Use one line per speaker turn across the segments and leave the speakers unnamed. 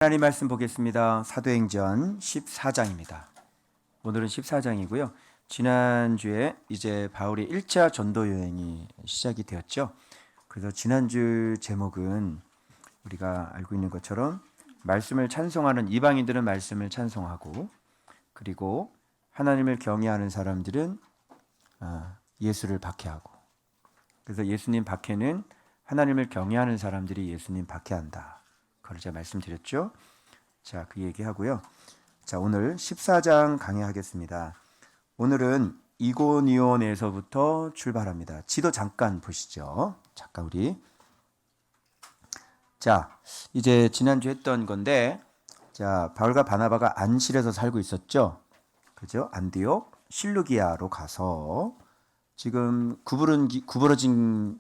하나님 말씀 보겠습니다. 사도행전 14장입니다. 오늘은 14장이고요. 지난주에 이제 바울의 1차 전도 여행이 시작이 되었죠. 그래서 지난주 제목은 우리가 알고 있는 것처럼 말씀을 찬송하는 이방인들은 말씀을 찬송하고, 그리고 하나님을 경외하는 사람들은 예수를 박해하고, 그래서 예수님 박해는 하나님을 경외하는 사람들이 예수님 박해한다. 그걸 제가 말씀드렸죠. 자, 그 얘기하고요. 자, 오늘 14장 강의하겠습니다. 오늘은 이고니온에서부터 출발합니다. 지도 잠깐 보시죠. 잠깐 우리. 자, 이제 지난주 했던 건데, 자, 바울과 바나바가 안실에서 살고 있었죠. 그죠? 안디옥 실루기아로 가서 지금 구부러진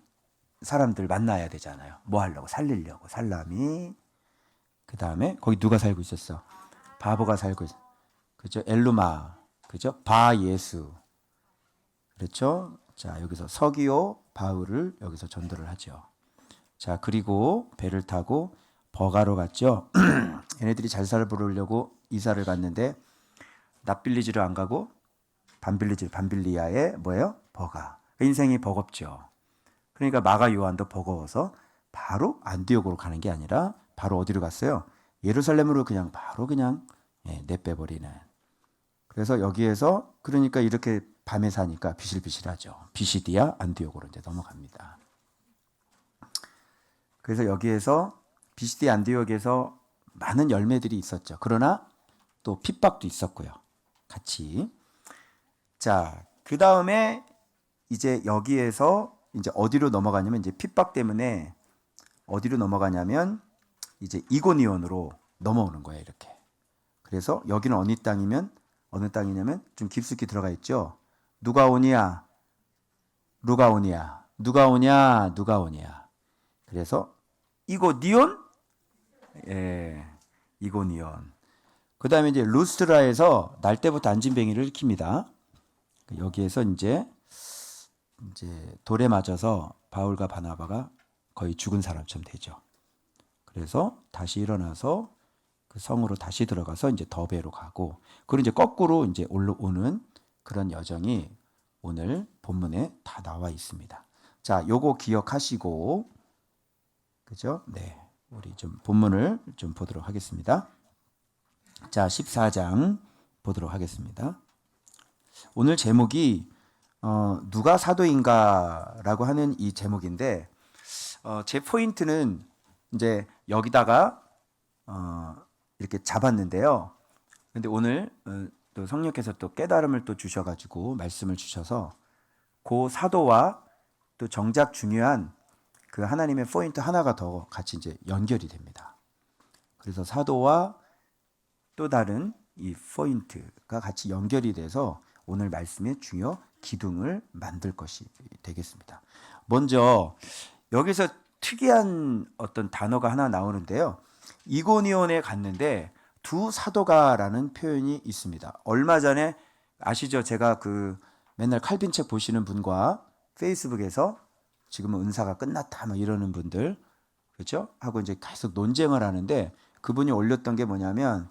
사람들 만나야 되잖아요. 뭐 하려고? 살리려고. 살람이. 그 다음에 거기 누가 살고 있었어? 바보가 살고 있어. 그죠? 엘루마. 그죠? 바 예수. 그렇죠? 자, 여기서 서기오 바울을 여기서 전도를 하죠. 자, 그리고 배를 타고 버가로 갔죠. 얘네들이 잘 살보려고 이사를 갔는데 납빌리지로 안 가고 반빌리아의 뭐예요? 버가. 인생이 버겁죠. 그러니까 마가 요한도 버거워서 바로 안디옥으로 가는 게 아니라 바로 어디로 갔어요? 예루살렘으로 바로 내빼버리는. 그래서 여기에서 그러니까 이렇게 밤에 사니까 비실비실하죠. 비시디아 안디옥으로 이제 넘어갑니다. 그래서 여기에서 비시디아 안디옥에서 많은 열매들이 있었죠. 그러나 또 핍박도 있었고요. 같이. 자, 그 다음에 이제 여기에서 이제 어디로 넘어가냐면 이제 핍박 때문에 어디로 넘어가냐면 이제 이고니온으로 넘어오는 거예요, 이렇게. 그래서 여기는 어느 땅이냐면 좀 깊숙이 들어가 있죠. 누가 오냐? 누가 오냐? 누가 오냐? 누가 오냐? 그래서 이고니온? 예, 이고니온. 그 다음에 이제 루스트라에서 날 때부터 안진뱅이를 일으킵니다. 여기에서 이제 돌에 맞아서 바울과 바나바가 거의 죽은 사람처럼 되죠. 그래서 다시 일어나서 그 성으로 다시 들어가서 이제 더베로 가고, 그리고 이제 거꾸로 이제 올라오는 그런 여정이 오늘 본문에 다 나와 있습니다. 자, 요거 기억하시고, 그죠? 네. 우리 좀 본문을 좀 보도록 하겠습니다. 자, 14장 보도록 하겠습니다. 오늘 제목이 누가 사도인가라고 하는 이 제목인데, 제 포인트는 이제 여기다가 이렇게 잡았는데요. 근데 오늘 또 성령께서 또 깨달음을 또 주셔가지고 말씀을 주셔서 그 사도와 또 정작 중요한 그 하나님의 포인트 하나가 더 같이 이제 연결이 됩니다. 그래서 사도와 또 다른 이 포인트가 같이 연결이 돼서 오늘 말씀의 중요 기둥을 만들 것이 되겠습니다. 먼저 여기서 특이한 어떤 단어가 하나 나오는데요. 이고니온에 갔는데 두 사도가라는 표현이 있습니다. 얼마 전에 아시죠? 제가 맨날 칼빈 책 보시는 분과 페이스북에서 지금은 은사가 끝났다 막 이러는 분들, 그렇죠? 하고 이제 계속 논쟁을 하는데, 그분이 올렸던 게 뭐냐면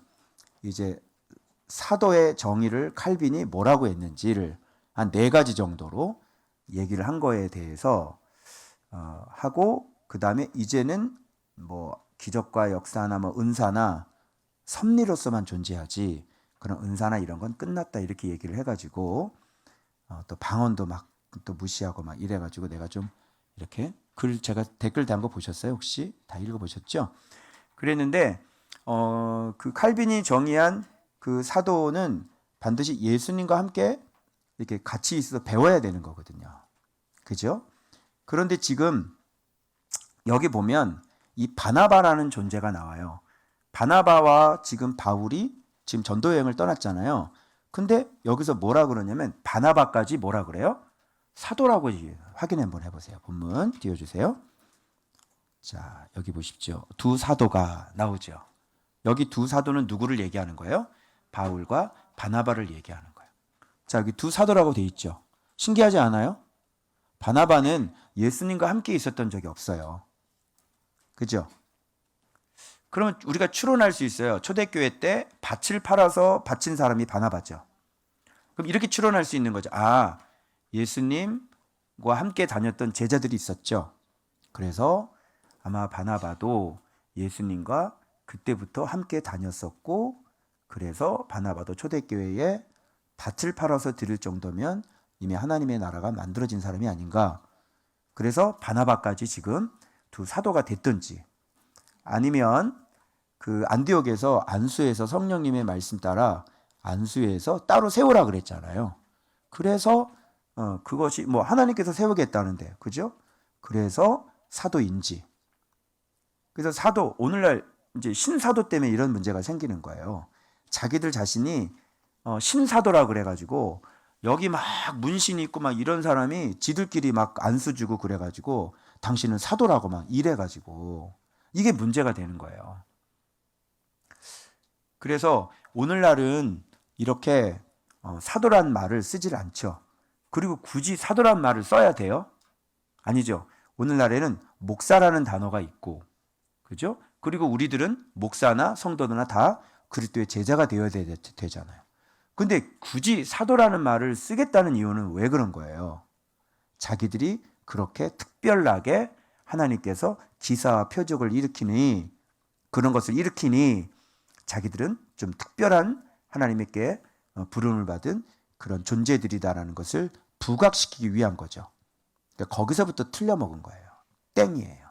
이제 사도의 정의를 칼빈이 뭐라고 했는지를 한 4가지 정도로 얘기를 한 거에 대해서 하고, 그 다음에 이제는 뭐 기적과 역사나 뭐 은사나 섭리로서만 존재하지 그런 은사나 이런 건 끝났다 이렇게 얘기를 해가지고 또 방언도 막 또 무시하고 막 이래가지고 내가 좀 이렇게 제가 댓글 단 거 보셨어요? 혹시 다 읽어보셨죠? 그랬는데 그 칼빈이 정의한 그 사도는 반드시 예수님과 함께 이렇게 같이 있어서 배워야 되는 거거든요. 그죠? 그런데 지금 여기 보면 이 바나바라는 존재가 나와요. 바나바와 지금 바울이 지금 전도 여행을 떠났잖아요. 근데 여기서 뭐라 그러냐면 바나바까지 뭐라 그래요? 사도라고 확인 한번 해보세요. 본문 띄워주세요. 자, 여기 보십시오. 두 사도가 나오죠. 여기 두 사도는 누구를 얘기하는 거예요? 바울과 바나바를 얘기하는 거예요. 자, 여기 두 사도라고 돼 있죠. 신기하지 않아요? 바나바는 예수님과 함께 있었던 적이 없어요. 그죠? 그러면 우리가 추론할 수 있어요. 초대교회 때 밭을 팔아서 바친 사람이 바나바죠. 그럼 이렇게 추론할 수 있는 거죠. 아, 예수님과 함께 다녔던 제자들이 있었죠. 그래서 아마 바나바도 예수님과 그때부터 함께 다녔었고, 그래서 바나바도 초대교회에 밭을 팔아서 드릴 정도면 이미 하나님의 나라가 만들어진 사람이 아닌가. 그래서 바나바까지 지금 두 사도가 됐든지, 아니면 그 안디옥에서 안수에서 성령님의 말씀 따라 안수에서 따로 세우라 그랬잖아요. 그래서 그것이 뭐 하나님께서 세우겠다는데, 그죠? 그래서 사도인지. 그래서 사도, 오늘날 이제 신사도 때문에 이런 문제가 생기는 거예요. 자기들 자신이 신사도라 그래가지고 여기 막 문신 있고 막 이런 사람이 지들끼리 막 안수 주고 그래가지고 당신은 사도라고 막 이래가지고 이게 문제가 되는 거예요. 그래서 오늘날은 이렇게 사도란 말을 쓰질 않죠. 그리고 굳이 사도란 말을 써야 돼요? 아니죠. 오늘날에는 목사라는 단어가 있고, 그죠? 그리고 우리들은 목사나 성도나 다 그리스도의 제자가 되어야 되잖아요. 근데 굳이 사도라는 말을 쓰겠다는 이유는 왜 그런 거예요? 자기들이 그렇게 특별하게 하나님께서 기사와 표적을 일으키니, 그런 것을 일으키니 자기들은 좀 특별한 하나님께 부름을 받은 그런 존재들이다라는 것을 부각시키기 위한 거죠. 그러니까 거기서부터 틀려먹은 거예요. 땡이에요.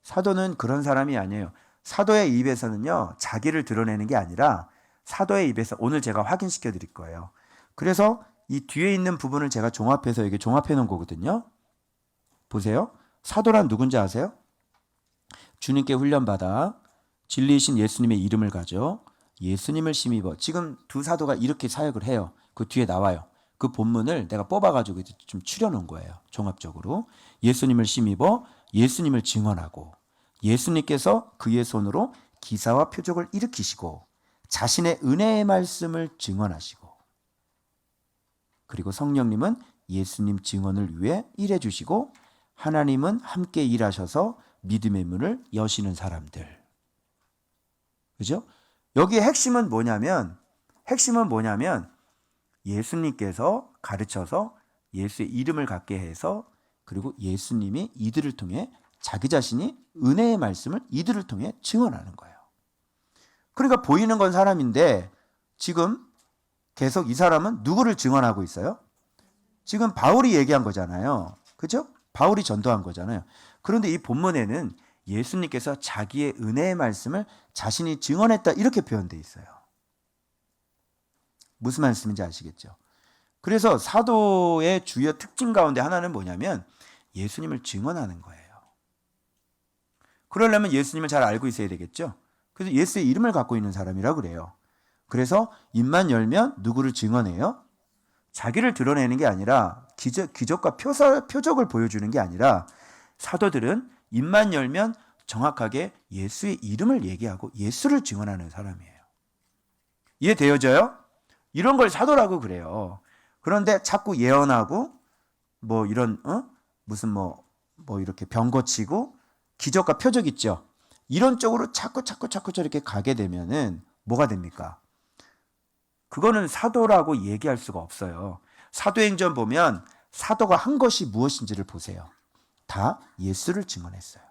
사도는 그런 사람이 아니에요. 사도의 입에서는요, 자기를 드러내는 게 아니라 사도의 입에서, 오늘 제가 확인시켜 드릴 거예요. 그래서 이 뒤에 있는 부분을 제가 종합해서 이게 종합해 놓은 거거든요. 보세요. 사도란 누군지 아세요? 주님께 훈련받아 진리이신 예수님의 이름을 가져 예수님을 힘입어. 지금 두 사도가 이렇게 사역을 해요. 그 뒤에 나와요. 그 본문을 내가 뽑아가지고 좀 추려놓은 거예요. 종합적으로. 예수님을 힘입어 예수님을 증언하고, 예수님께서 그의 손으로 기사와 표적을 일으키시고 자신의 은혜의 말씀을 증언하시고, 그리고 성령님은 예수님 증언을 위해 일해 주시고, 하나님은 함께 일하셔서 믿음의 문을 여시는 사람들. 그죠? 여기에 핵심은 뭐냐면 예수님께서 가르쳐서 예수의 이름을 갖게 해서, 그리고 예수님이 이들을 통해 자기 자신이 은혜의 말씀을 이들을 통해 증언하는 거예요. 그러니까 보이는 건 사람인데 지금 계속 이 사람은 누구를 증언하고 있어요? 지금 바울이 얘기한 거잖아요. 그죠? 바울이 전도한 거잖아요. 그런데 이 본문에는 예수님께서 자기의 은혜의 말씀을 자신이 증언했다 이렇게 표현되어 있어요. 무슨 말씀인지 아시겠죠? 그래서 사도의 주요 특징 가운데 하나는 뭐냐면 예수님을 증언하는 거예요. 그러려면 예수님을 잘 알고 있어야 되겠죠? 그래서 예수의 이름을 갖고 있는 사람이라 그래요. 그래서 입만 열면 누구를 증언해요? 자기를 드러내는 게 아니라 기적과 표적을 보여주는 게 아니라 사도들은 입만 열면 정확하게 예수의 이름을 얘기하고 예수를 증언하는 사람이에요. 이해되어져요? 이런 걸 사도라고 그래요. 그런데 자꾸 예언하고 뭐 이런 무슨 뭐 이렇게 병 고치고 기적과 표적 있죠. 이런 쪽으로 자꾸 저렇게 가게 되면은 뭐가 됩니까? 그거는 사도라고 얘기할 수가 없어요. 사도행전 보면 사도가 한 것이 무엇인지를 보세요. 다 예수를 증언했어요.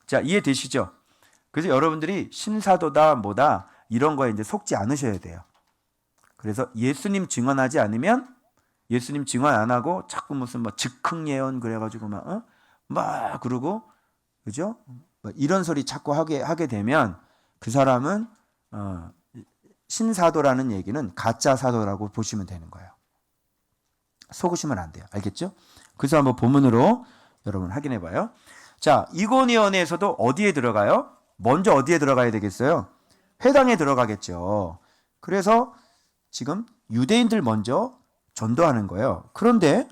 자, 이해되시죠? 그래서 여러분들이 신사도다 뭐다 이런 거에 이제 속지 않으셔야 돼요. 그래서 예수님 증언하지 않으면, 예수님 증언 안 하고 자꾸 무슨 뭐 즉흥 예언 그래가지고 막 그러고, 그죠? 이런 소리 자꾸 하게 되면 그 사람은 신사도라는 얘기는 가짜 사도라고 보시면 되는 거예요. 속으시면 안 돼요. 알겠죠? 그래서 한번 본문으로 여러분 확인해 봐요. 자, 이고니온에서도 어디에 들어가요? 먼저 어디에 들어가야 되겠어요? 회당에 들어가겠죠. 그래서 지금 유대인들 먼저 전도하는 거예요. 그런데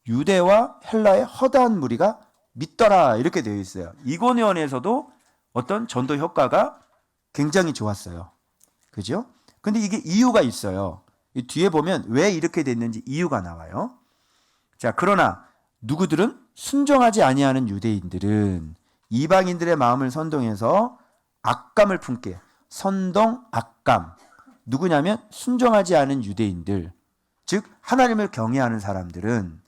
유대와 헬라의 허다한 무리가 믿더라 이렇게 되어 있어요. 이고니온에서도 어떤 전도 효과가 굉장히 좋았어요. 그죠? 근데 이게 이유가 있어요. 이 뒤에 보면 왜 이렇게 됐는지 이유가 나와요. 자, 그러나 누구들은 순종하지 아니하는 유대인들은 이방인들의 마음을 선동해서 악감을 품게. 선동, 악감. 누구냐면 순종하지 않은 유대인들, 즉 하나님을 경외하는 사람들은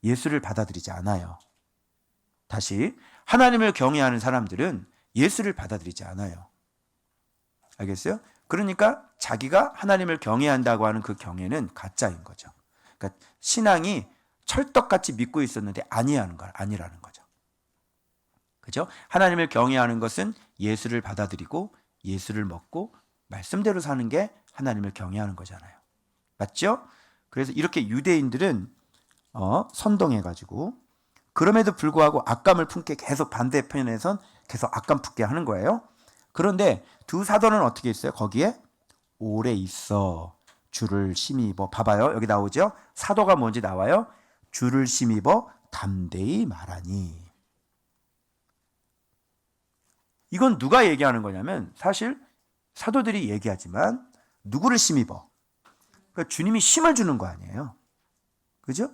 예수를 받아들이지 않아요. 다시, 하나님을 경외하는 사람들은 예수를 받아들이지 않아요. 알겠어요? 그러니까 자기가 하나님을 경외한다고 하는 그 경외는 가짜인 거죠. 그러니까 신앙이 철떡같이 믿고 있었는데 아니라는 거죠. 그죠? 하나님을 경외하는 것은 예수를 받아들이고 예수를 먹고 말씀대로 사는 게 하나님을 경외하는 거잖아요. 맞죠? 그래서 이렇게 유대인들은 선동해가지고 그럼에도 불구하고 악감을 품게 계속 반대편에선 계속 악감 품게 하는 거예요. 그런데 두 사도는 어떻게 했어요? 거기에 오래 있어 주를 힘입어. 봐봐요. 여기 나오죠? 사도가 뭔지 나와요. 주를 힘입어 담대히 말하니. 이건 누가 얘기하는 거냐면 사실 사도들이 얘기하지만 누구를 힘입어? 그러니까 주님이 힘을 주는 거 아니에요. 그죠?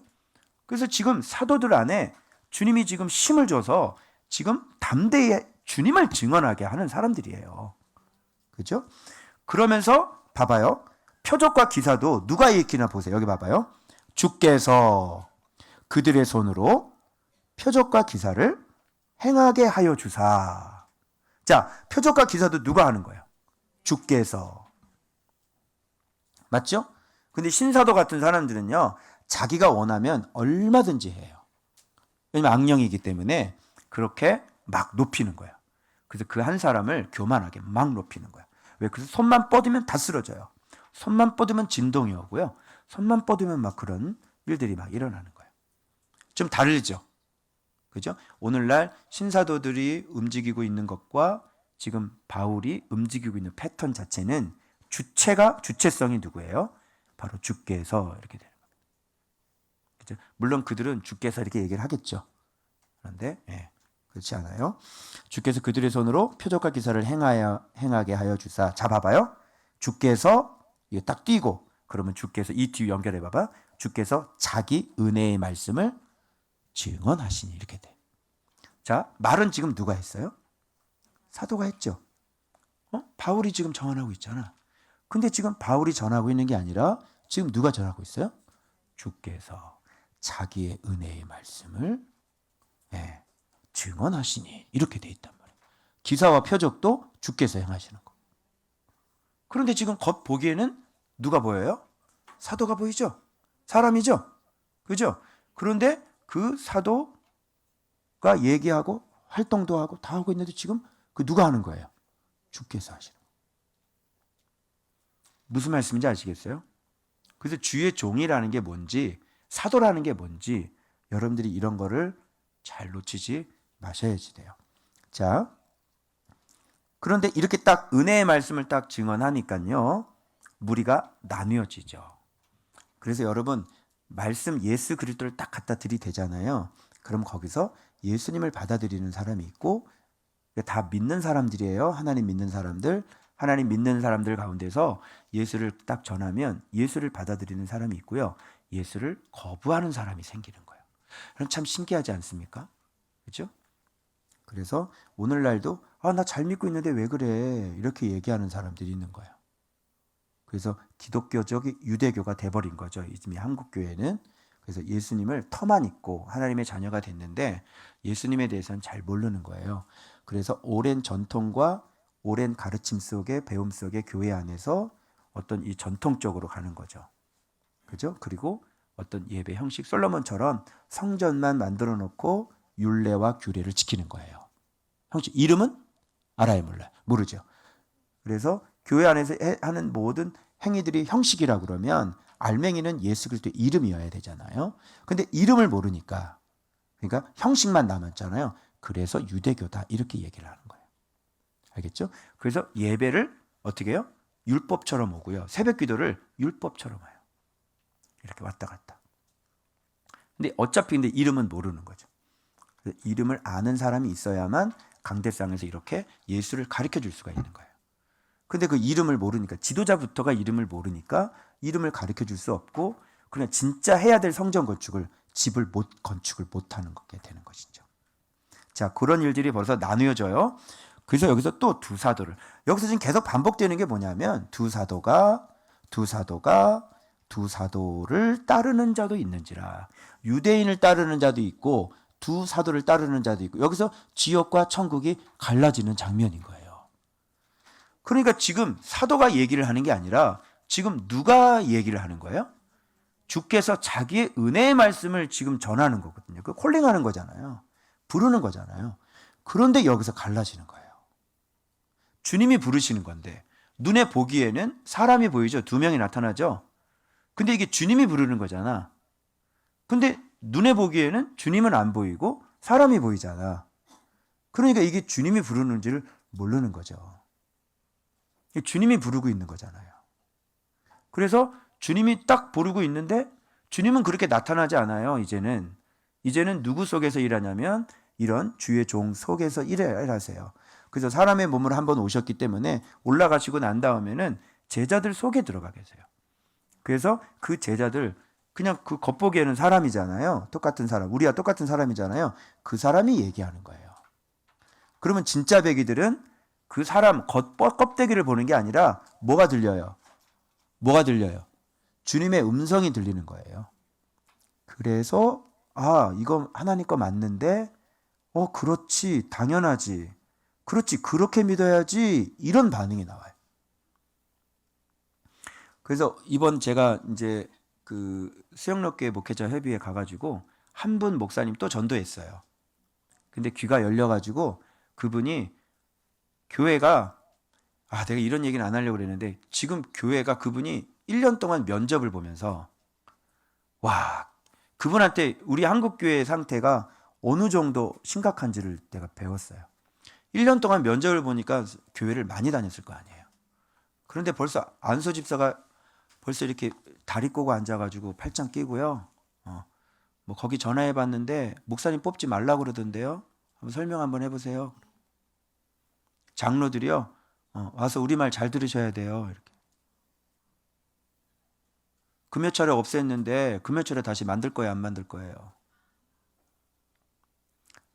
그래서 지금 사도들 안에 주님이 지금 힘을 줘서 지금 담대히 주님을 증언하게 하는 사람들이에요. 그죠? 그러면서 봐봐요. 표적과 기사도 누가 일으키나 보세요. 여기 봐봐요. 주께서 그들의 손으로 표적과 기사를 행하게 하여 주사. 자, 표적과 기사도 누가 하는 거예요? 주께서. 맞죠? 근데 신사도 같은 사람들은요, 자기가 원하면 얼마든지 해요. 왜냐면 악령이기 때문에 그렇게 막 높이는 거예요. 그래서 그 한 사람을 교만하게 막 높이는 거예요. 왜? 그래서 손만 뻗으면 다 쓰러져요. 손만 뻗으면 진동이 오고요. 손만 뻗으면 막 그런 일들이 막 일어나는 거예요. 좀 다르죠? 그죠? 오늘날 신사도들이 움직이고 있는 것과 지금 바울이 움직이고 있는 패턴 자체는 주체성이 누구예요? 바로 주께서 이렇게 되는 거예요. 그죠? 물론 그들은 주께서 이렇게 얘기를 하겠죠. 그런데 그렇지 않아요. 주께서 그들의 손으로 표적과 기사를 행하게 하여 주사. 자, 봐봐요. 주께서 이거 딱 띄고 그러면 주께서 이 뒤 연결해 봐봐. 주께서 자기 은혜의 말씀을 증언하시니 이렇게 돼. 자, 말은 지금 누가 했어요? 사도가 했죠. 바울이 지금 전하고 있잖아. 근데 지금 바울이 전하고 있는 게 아니라 지금 누가 전하고 있어요? 주께서 자기의 은혜의 말씀을 증언하시니 이렇게 돼 있단 말이에요. 기사와 표적도 주께서 행하시는 거. 그런데 지금 겉 보기에는 누가 보여요? 사도가 보이죠? 사람이죠? 그죠? 그런데 그 사도가 얘기하고 활동도 하고 다 하고 있는데 지금 그 누가 하는 거예요? 주께서 하시는 거예요. 무슨 말씀인지 아시겠어요? 그래서 주의 종이라는 게 뭔지, 사도라는 게 뭔지 여러분들이 이런 거를 잘 놓치지 마셔야지 돼요. 자, 그런데 이렇게 딱 은혜의 말씀을 딱 증언하니까요, 무리가 나뉘어지죠. 그래서 여러분 말씀 예수 그리스도를 딱 갖다 들이대잖아요. 그럼 거기서 예수님을 받아들이는 사람이 있고 다 믿는 사람들이에요. 하나님 믿는 사람들. 하나님 믿는 사람들 가운데서 예수를 딱 전하면 예수를 받아들이는 사람이 있고요. 예수를 거부하는 사람이 생기는 거예요. 그럼 참 신기하지 않습니까? 그렇죠? 그래서 오늘날도 나 잘 믿고 있는데 왜 그래? 이렇게 얘기하는 사람들이 있는 거예요. 그래서 기독교적 유대교가 돼버린 거죠. 이미 한국 교회는. 그래서 예수님을 터만 있고 하나님의 자녀가 됐는데 예수님에 대해서는 잘 모르는 거예요. 그래서 오랜 전통과 오랜 가르침 속에 배움 속에 교회 안에서 어떤 이 전통적으로 가는 거죠. 그죠? 그리고 어떤 예배 형식 솔로몬처럼 성전만 만들어 놓고 율례와 규례를 지키는 거예요. 형식 이름은 알아요, 몰라요? 모르죠. 그래서 교회 안에서 하는 모든 행위들이 형식이라 그러면 알맹이는 예수 그리스도의 이름이어야 되잖아요. 근데 이름을 모르니까 그러니까 형식만 남았잖아요. 그래서 유대교다 이렇게 얘기를 하는 거예요. 알겠죠? 그래서 예배를 어떻게 해요? 율법처럼 오고요. 새벽 기도를 율법처럼 와요. 이렇게 왔다 갔다. 근데 어차피 근데 이름은 모르는 거죠. 그래서 이름을 아는 사람이 있어야만 강대상에서 이렇게 예수를 가르쳐 줄 수가 있는 거예요. 근데 그 이름을 모르니까 지도자부터가 이름을 모르니까 이름을 가르쳐 줄 수 없고 그냥 진짜 해야 될 성전 건축을 집을 건축을 못 하는 거게 되는 것이죠. 자, 그런 일들이 벌써 나누어져요. 그래서 여기서 또 두 사도를, 여기서 지금 계속 반복되는 게 뭐냐면 두 사도를 따르는 자도 있는지라. 유대인을 따르는 자도 있고 두 사도를 따르는 자도 있고, 여기서 지옥과 천국이 갈라지는 장면인 거예요. 그러니까 지금 사도가 얘기를 하는 게 아니라 지금 누가 얘기를 하는 거예요? 주께서 자기의 은혜의 말씀을 지금 전하는 거거든요. 그 콜링하는 거잖아요. 부르는 거잖아요. 그런데 여기서 갈라지는 거예요. 주님이 부르시는 건데 눈에 보기에는 사람이 보이죠. 두 명이 나타나죠. 근데 이게 주님이 부르는 거잖아. 근데 눈에 보기에는 주님은 안 보이고 사람이 보이잖아. 그러니까 이게 주님이 부르는지를 모르는 거죠. 주님이 부르고 있는 거잖아요. 그래서 주님이 딱 부르고 있는데 주님은 그렇게 나타나지 않아요. 이제는 누구 속에서 일하냐면 이런 주의 종 속에서 일하세요. 그래서 사람의 몸으로 한번 오셨기 때문에 올라가시고 난 다음에는 제자들 속에 들어가 계세요. 그래서 그 제자들, 그냥 그 겉보기에는 사람이잖아요. 똑같은 사람, 우리와 똑같은 사람이잖아요. 그 사람이 얘기하는 거예요. 그러면 진짜 배기들은 그 사람 껍데기를 보는 게 아니라 뭐가 들려요? 주님의 음성이 들리는 거예요. 그래서 이거 하나님 거 맞는데 그렇지, 당연하지, 그렇지, 그렇게 믿어야지, 이런 반응이 나와요. 그래서 이번 제가 이제 그 수영록교회 목회자 협의회 가가지고 한 분 목사님 또 전도했어요. 근데 귀가 열려가지고 그분이 교회가, 내가 이런 얘기는 안 하려고 그랬는데, 지금 교회가 그분이 1년 동안 면접을 보면서 그분한테 우리 한국교회의 상태가 어느 정도 심각한지를 내가 배웠어요. 1년 동안 면접을 보니까 교회를 많이 다녔을 거 아니에요. 그런데 벌써 안소 집사가 벌써 이렇게 다리 꼬고 앉아가지고 팔짱 끼고요. 뭐 거기 전화해 봤는데 목사님 뽑지 말라고 그러던데요. 한번 설명 한번 해보세요. 장로들이요. 와서 우리 말 잘 들으셔야 돼요. 이렇게. 금요철에 없앴는데 금요철에 다시 만들 거예요, 안 만들 거예요?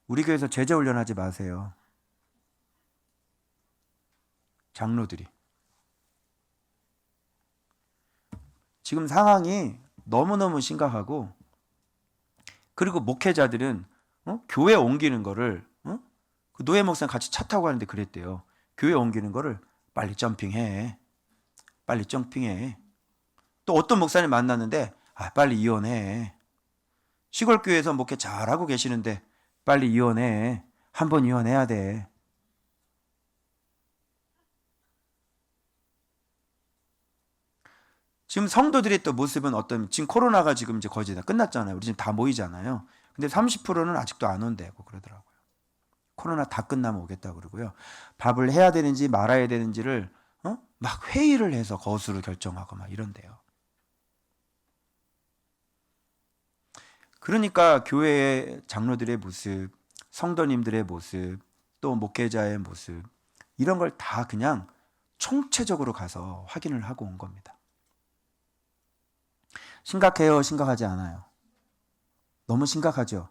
우리 교회에서 제자 훈련하지 마세요. 장로들이. 지금 상황이 너무너무 심각하고, 그리고 목회자들은 교회 옮기는 거를 그 노예 목사님 같이 차 타고 가는데 그랬대요. 교회 옮기는 거를 빨리 점핑해. 또 어떤 목사님 만났는데 빨리 이혼해. 시골 교회에서 목회 잘하고 계시는데 빨리 이혼해. 한번 이혼해야 돼. 지금 성도들의 또 모습은 지금 코로나가 지금 이제 거의 다 끝났잖아요. 우리 지금 다 모이잖아요. 근데 30%는 아직도 안 온대고 그러더라고요. 코로나 다 끝나면 오겠다고 그러고요. 밥을 해야 되는지 말아야 되는지를 막 회의를 해서 거수로 결정하고 막 이런대요. 그러니까 교회의 장로들의 모습, 성도님들의 모습, 또 목회자의 모습, 이런 걸 다 그냥 총체적으로 가서 확인을 하고 온 겁니다. 심각해요? 심각하지 않아요? 너무 심각하죠?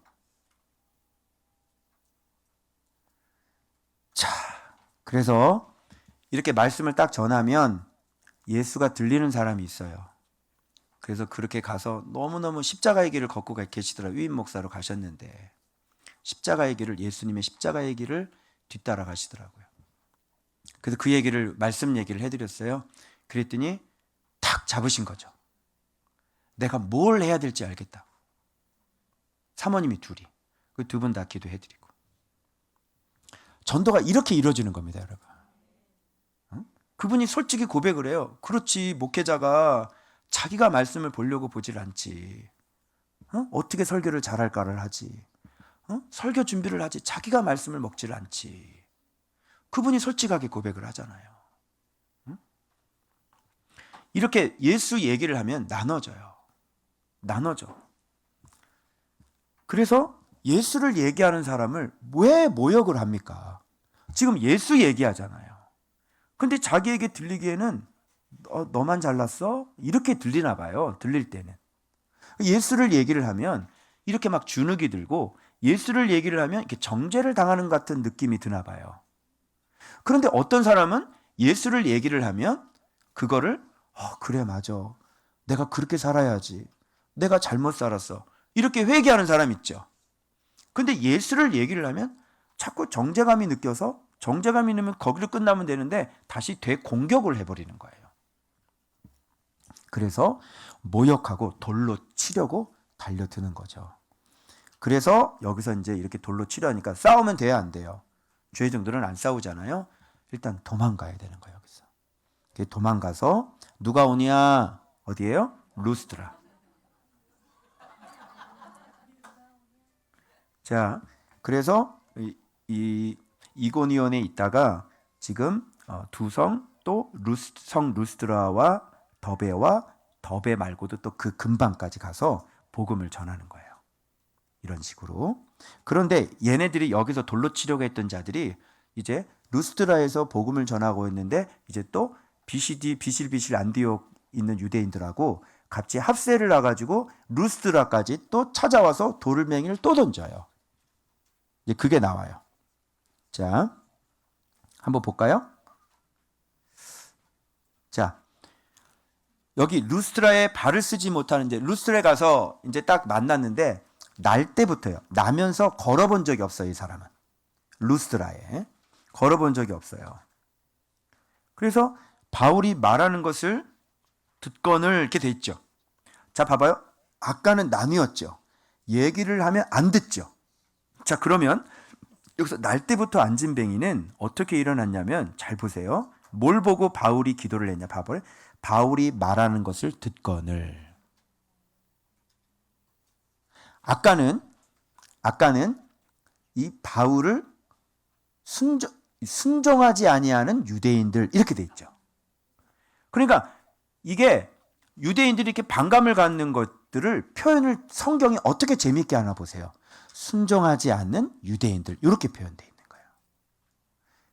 자, 그래서 이렇게 말씀을 딱 전하면 예수가 들리는 사람이 있어요. 그래서 그렇게 가서 너무너무 십자가의 길을 걷고 계시더라고요. 위임 목사로 가셨는데 십자가의 길을, 예수님의 십자가의 길을 뒤따라 가시더라고요. 그래서 그 얘기를, 말씀 얘기를 해드렸어요. 그랬더니 탁 잡으신 거죠. 내가 뭘 해야 될지 알겠다. 사모님이 둘이, 그 두 분 다 기도해드리고. 전도가 이렇게 이루어지는 겁니다, 여러분. 그분이 솔직히 고백을 해요. 그렇지, 목회자가 자기가 말씀을 보려고 보질 않지. 어떻게 설교를 잘할까를 하지. 설교 준비를 하지. 자기가 말씀을 먹질 않지. 그분이 솔직하게 고백을 하잖아요. 이렇게 예수 얘기를 하면 나눠져. 그래서 예수를 얘기하는 사람을 왜 모욕을 합니까? 지금 예수 얘기하잖아요. 근데 자기에게 들리기에는 너만 잘났어? 이렇게 들리나 봐요. 들릴 때는. 예수를 얘기를 하면 이렇게 막 주눅이 들고 예수를 얘기를 하면 이렇게 정죄를 당하는 것 같은 느낌이 드나 봐요. 그런데 어떤 사람은 예수를 얘기를 하면 그거를 그래 맞아. 내가 그렇게 살아야지. 내가 잘못 살았어. 이렇게 회개하는 사람 있죠. 근데 예수를 얘기를 하면 자꾸 정죄감이 느껴서 정죄감이 있으면 거기로 끝나면 되는데 다시 되공격을 해버리는 거예요. 그래서 모욕하고 돌로 치려고 달려드는 거죠. 그래서 여기서 이제 이렇게 돌로 치려니까 싸우면 돼야 안 돼요. 죄종들은 안 싸우잖아요. 일단 도망가야 되는 거예요. 여기서 도망가서 누가 오냐? 어디예요? 루스드라. 자, 그래서 이 이고니온에 있다가 지금 두 성 또 성 루스드라와 더베 말고도 또 그 근방까지 가서 복음을 전하는 거예요. 이런 식으로. 그런데 얘네들이 여기서 돌로 치려고 했던 자들이 이제 루스드라에서 복음을 전하고 있는데 이제 또 비실비실 안디옥 있는 유대인들하고 같이 합세를 놔가지고 루스드라까지 또 찾아와서 돌멩이를 또 던져요. 이제 그게 나와요. 자, 한번 볼까요? 자, 여기 루스드라에 발을 쓰지 못하는 이제 루스드라에 가서 이제 딱 만났는데 날 때부터요. 나면서 걸어본 적이 없어요. 이 사람은 루스드라에 걸어본 적이 없어요. 그래서 바울이 말하는 것을 듣거늘 이렇게 돼 있죠. 자, 봐봐요. 아까는 나뉘었죠. 얘기를 하면 안 듣죠. 자, 그러면 여기서 날 때부터 앉은 뱅이는 어떻게 일어났냐면 잘 보세요. 뭘 보고 바울이 기도를 했냐? 바울이 말하는 것을 듣거늘. 아까는 이 바울을 순종하지 아니하는 유대인들 이렇게 돼 있죠. 그러니까 이게 유대인들이 이렇게 반감을 갖는 것들을 표현을 성경이 어떻게 재미있게 하나 보세요. 순종하지 않는 유대인들 이렇게 표현되어 있는 거예요.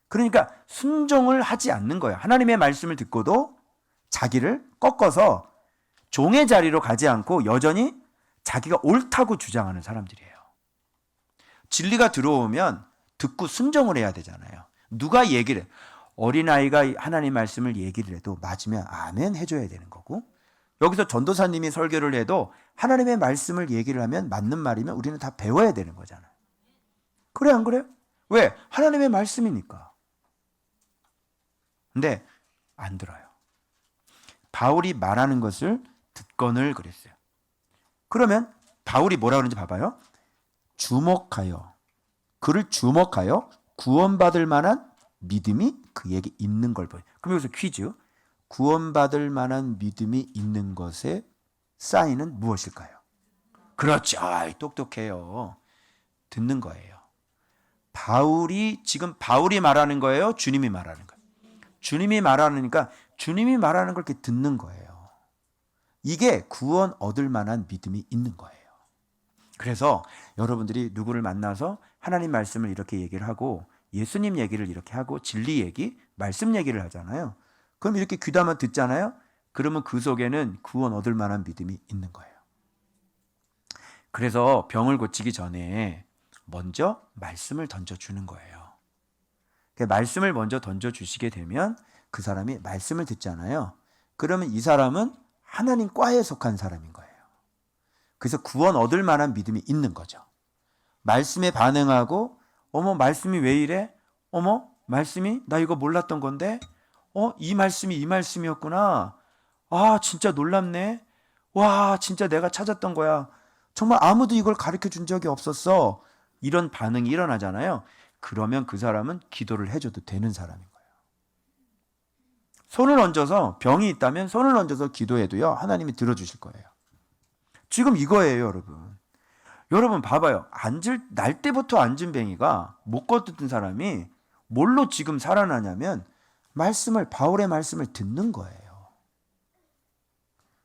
그러니까 순종을 하지 않는 거예요. 하나님의 말씀을 듣고도 자기를 꺾어서 종의 자리로 가지 않고 여전히 자기가 옳다고 주장하는 사람들이에요. 진리가 들어오면 듣고 순종을 해야 되잖아요. 누가 얘기를 해. 어린아이가 하나님 말씀을 얘기를 해도 맞으면 아멘 해줘야 되는 거고, 여기서 전도사님이 설교를 해도 하나님의 말씀을 얘기를 하면 맞는 말이면 우리는 다 배워야 되는 거잖아요. 그래 안 그래요? 왜? 하나님의 말씀이니까. 근데 안 들어요. 바울이 말하는 것을 듣거늘 그랬어요. 그러면 바울이 뭐라 그러는지 봐봐요. 그를 주목하여 구원받을 만한 믿음이 그에게 있는 걸 보여요. 그럼 여기서 퀴즈. 구원받을 만한 믿음이 있는 것의 사인은 무엇일까요? 그렇죠. 똑똑해요. 듣는 거예요. 지금 바울이 말하는 거예요? 주님이 말하는 거예요? 주님이 말하니까 주님이 말하는 걸 이렇게 듣는 거예요. 이게 구원 얻을 만한 믿음이 있는 거예요. 그래서 여러분들이 누구를 만나서 하나님 말씀을 이렇게 얘기를 하고 예수님 얘기를 이렇게 하고 진리 얘기, 말씀 얘기를 하잖아요. 그럼 이렇게 귀담아 듣잖아요. 그러면 그 속에는 구원 얻을 만한 믿음이 있는 거예요. 그래서 병을 고치기 전에 먼저 말씀을 던져주는 거예요. 말씀을 먼저 던져주시게 되면 그 사람이 말씀을 듣잖아요. 그러면 이 사람은 하나님 과에 속한 사람인 거예요. 그래서 구원 얻을 만한 믿음이 있는 거죠. 말씀에 반응하고 어머 말씀이 왜 이래? 어머 말씀이 나 이거 몰랐던 건데 이 말씀이 이 말씀이었구나. 아 진짜 놀랍네. 와 진짜 내가 찾았던 거야. 정말 아무도 이걸 가르쳐 준 적이 없었어. 이런 반응이 일어나잖아요. 그러면 그 사람은 기도를 해줘도 되는 사람인 거예요. 손을 얹어서 병이 있다면 손을 얹어서 기도해도요 하나님이 들어주실 거예요. 지금 이거예요 여러분. 여러분 봐봐요. 날 때부터 앉은 뱅이가 못 걷던 사람이 뭘로 지금 살아나냐면 바울의 말씀을 듣는 거예요.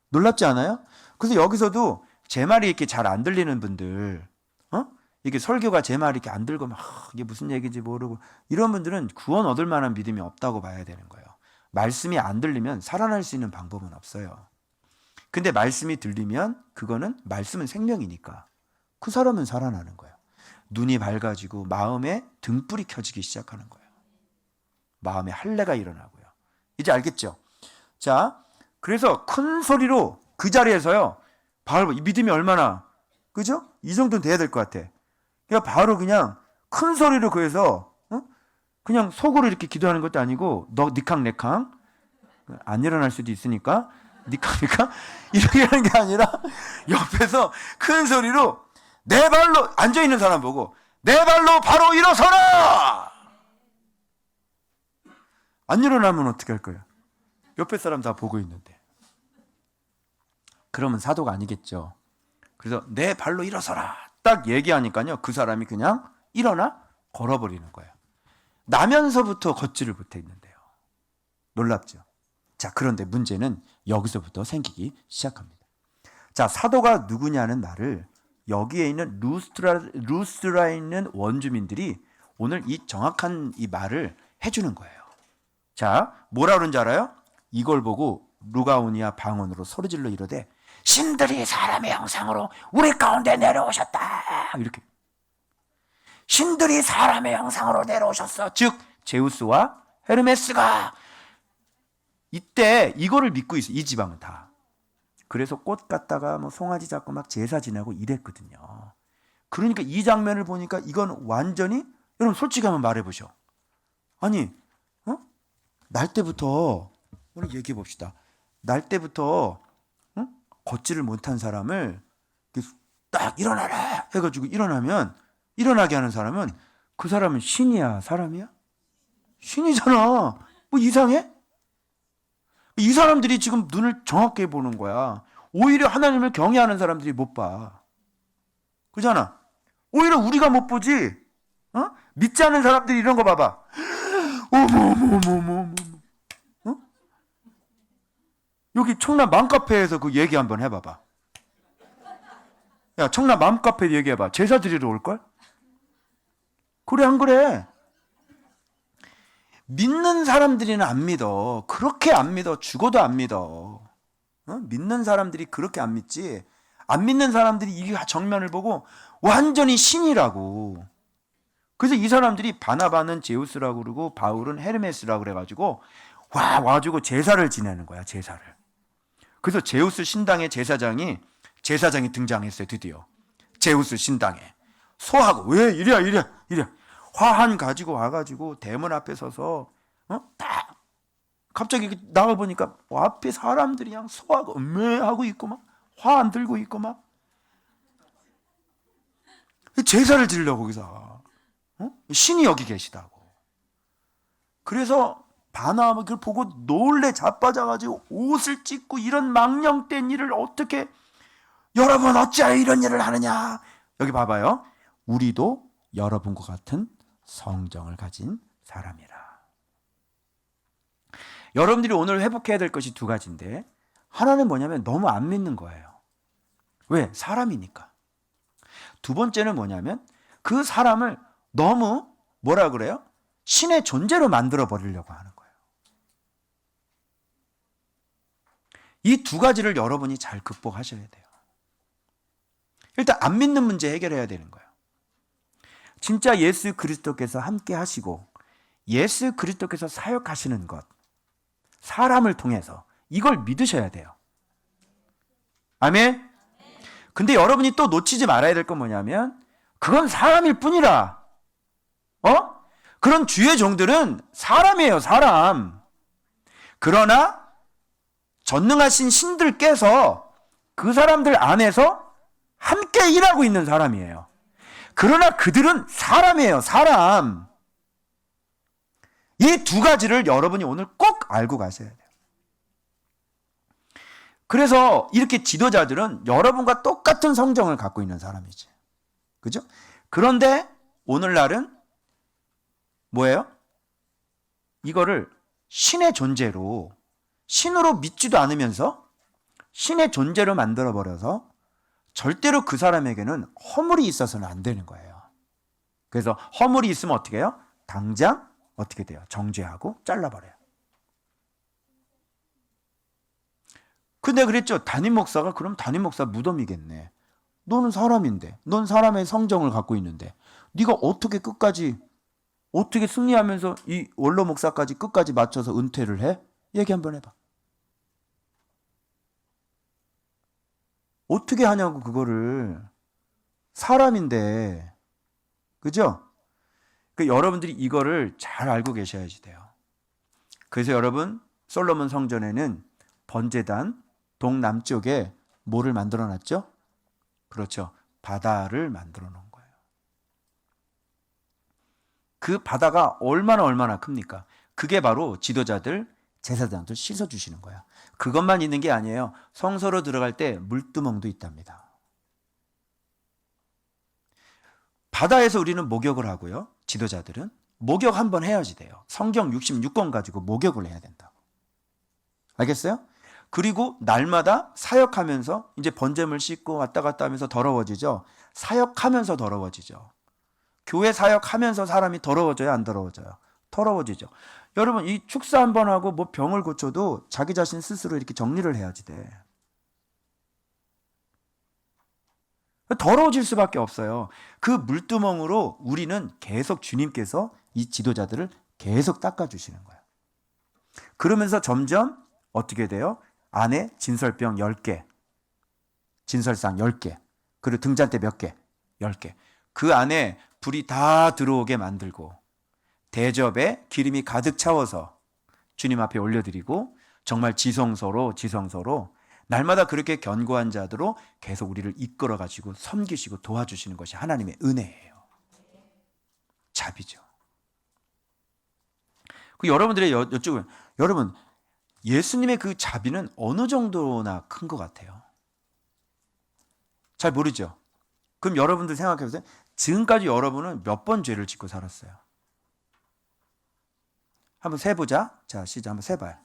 놀랍지 않아요? 그래서 여기서도 제 말이 이렇게 잘 안 들리는 분들, 이게 설교가 제 말이 이렇게 안 들고 막 이게 무슨 얘기인지 모르고 이런 분들은 구원 얻을 만한 믿음이 없다고 봐야 되는 거예요. 말씀이 안 들리면 살아날 수 있는 방법은 없어요. 근데 말씀이 들리면 그거는 말씀은 생명이니까 그 사람은 살아나는 거예요. 눈이 밝아지고 마음에 등불이 켜지기 시작하는 거예요. 마음에 할례가 일어나고요. 이제 알겠죠? 자, 그래서 큰 소리로 그 자리에서요. 바울 믿음이 얼마나 그죠? 이 정도는 돼야 될 것 같아. 그러니까 바로 그냥 큰 소리로 그래서 그냥 속으로 이렇게 기도하는 것도 아니고 너 니캉네캉 안 일어날 수도 있으니까 니캉니캉 이렇게 하는 게 아니라 옆에서 큰 소리로 내 발로 앉아있는 사람 보고 내 발로 바로 일어서라! 안 일어나면 어떻게 할 거예요? 옆에 사람 다 보고 있는데. 그러면 사도가 아니겠죠. 그래서 내 발로 일어서라 딱 얘기하니까요. 그 사람이 그냥 일어나 걸어버리는 거예요. 나면서부터 걷지를 못했는데요. 놀랍죠. 자, 그런데 문제는 여기서부터 생기기 시작합니다. 자, 사도가 누구냐는 말을 여기에 있는 루스트라에 있는 원주민들이 오늘 이 정확한 이 말을 해주는 거예요. 자, 뭐라 그런지 알아요? 이걸 보고 루가오니아 방언으로 소리질러 이르되 신들이 사람의 형상으로 우리 가운데 내려오셨다. 이렇게. 신들이 사람의 형상으로 내려오셨어. 즉 제우스와 헤르메스가 이때 이거를 믿고 있어. 이 지방은 다. 그래서 꽃 갖다가 뭐 송아지 잡고 막 제사 지내고 이랬거든요. 그러니까 이 장면을 보니까 이건 완전히 여러분 솔직히 한번 말해보셔. 아니 날 때부터 오늘 얘기해 봅시다. 날 때부터 걷지를 못한 사람을 딱 일어나라 해가지고 일어나게 하는 사람은 그 사람은 신이야 사람이야? 신이잖아. 뭐 이상해? 이 사람들이 지금 눈을 정확하게 보는 거야. 오히려 하나님을 경외하는 사람들이 못 봐. 그렇잖아. 오히려 우리가 못 보지. 믿지 않는 사람들이 이런 거 봐봐. 어머. 여기 청라 맘카페에서 그 얘기 한번 해봐봐. 야, 청라 맘카페 얘기해봐. 제사 드리러 올걸? 그래 안 그래? 믿는 사람들이는 안 믿어. 그렇게 안 믿어. 죽어도 안 믿어. 믿는 사람들이 그렇게 안 믿지. 안 믿는 사람들이 이 정면을 보고 완전히 신이라고. 그래서 이 사람들이 바나바는 제우스라고 그러고 바울은 헤르메스라고 그래가지고 와가지고 제사를 지내는 거야. 제사를. 그래서 제우스 신당의 제사장이 등장했어요. 드디어. 제우스 신당에. 소하고 왜 이래. 화한 가지고 와가지고 대문 앞에 서서 딱 갑자기 나와보니까 앞에 사람들이 그냥 소하고 하고 있고 막 화 안 들고 있고 막 제사를 지으려고 거기서 신이 여기 계시다고. 그래서 바나바 그걸 보고 놀래 자빠져가지고 옷을 찢고 이런 망령된 일을 어떻게 여러분 어찌하여 이런 일을 하느냐. 여기 봐봐요. 우리도 여러분과 같은 성정을 가진 사람이라. 여러분들이 오늘 회복해야 될 것이 두 가지인데 하나는 뭐냐면 너무 안 믿는 거예요. 왜? 사람이니까. 두 번째는 뭐냐면 그 사람을 너무 뭐라 그래요? 신의 존재로 만들어 버리려고 하는 거예요. 이 두 가지를 여러분이 잘 극복하셔야 돼요. 일단 안 믿는 문제 해결해야 되는 거예요. 진짜 예수 그리스도께서 함께 하시고 예수 그리스도께서 사역하시는 것, 사람을 통해서 이걸 믿으셔야 돼요. 아멘? 근데 여러분이 또 놓치지 말아야 될 건 뭐냐면 그건 사람일 뿐이라. 그런 주의 종들은 사람이에요. 사람. 그러나 전능하신 신들께서 그 사람들 안에서 함께 일하고 있는 사람이에요. 그러나 그들은 사람이에요. 사람. 이 두 가지를 여러분이 오늘 꼭 알고 가셔야 돼요. 그래서 이렇게 지도자들은 여러분과 똑같은 성정을 갖고 있는 사람이지. 그죠? 그런데 오늘날은 뭐예요? 이거를 신의 존재로, 신으로 믿지도 않으면서 신의 존재로 만들어버려서 절대로 그 사람에게는 허물이 있어서는 안 되는 거예요. 그래서 허물이 있으면 어떻게 해요? 당장 어떻게 돼요? 정죄하고 잘라버려요. 근데 그랬죠. 담임 목사가 그럼 담임 목사 무덤이겠네. 너는 사람인데, 넌 사람의 성정을 갖고 있는데 네가 어떻게 승리하면서 이 원로 목사까지 끝까지 맞춰서 은퇴를 해? 얘기 한번 해봐. 어떻게 하냐고, 그거를. 사람인데. 그죠? 여러분들이 이거를 잘 알고 계셔야지 돼요. 그래서 여러분, 솔로몬 성전에는 번제단 동남쪽에 뭐를 만들어 놨죠? 그렇죠. 바다를 만들어 놓은 거예요. 그 바다가 얼마나 큽니까? 그게 바로 지도자들, 제사장들 씻어주시는 거야. 그것만 있는 게 아니에요. 성소로 들어갈 때 물두멍도 있답니다. 바다에서 우리는 목욕을 하고요. 지도자들은 목욕 한번 해야지 돼요. 성경 66권 가지고 목욕을 해야 된다고. 알겠어요? 그리고 날마다 사역하면서 이제 번제물 씻고 왔다 갔다 하면서 더러워지죠. 사역하면서 더러워지죠. 교회 사역하면서 사람이 더러워져요, 안 더러워져요? 더러워지죠. 여러분, 이 축사 한번 하고 뭐 병을 고쳐도 자기 자신 스스로 이렇게 정리를 해야지 돼. 더러워질 수밖에 없어요. 그 물두멍으로 우리는 계속 주님께서 이 지도자들을 계속 닦아주시는 거예요. 그러면서 점점 어떻게 돼요? 안에 진설병 10개, 진설상 10개, 그리고 등잔대 몇 개? 10개. 그 안에 불이 다 들어오게 만들고 대접에 기름이 가득 차워서 주님 앞에 올려드리고 정말 지성소로 날마다 그렇게 견고한 자들로 계속 우리를 이끌어가지고 섬기시고 도와주시는 것이 하나님의 은혜예요. 자비죠. 여러분들의 여쭈면 여러분, 예수님의 그 자비는 어느 정도나 큰 것 같아요? 잘 모르죠? 그럼 여러분들 생각해보세요. 지금까지 여러분은 몇 번 죄를 짓고 살았어요? 한번 세보자. 자, 시작. 한번 세봐요.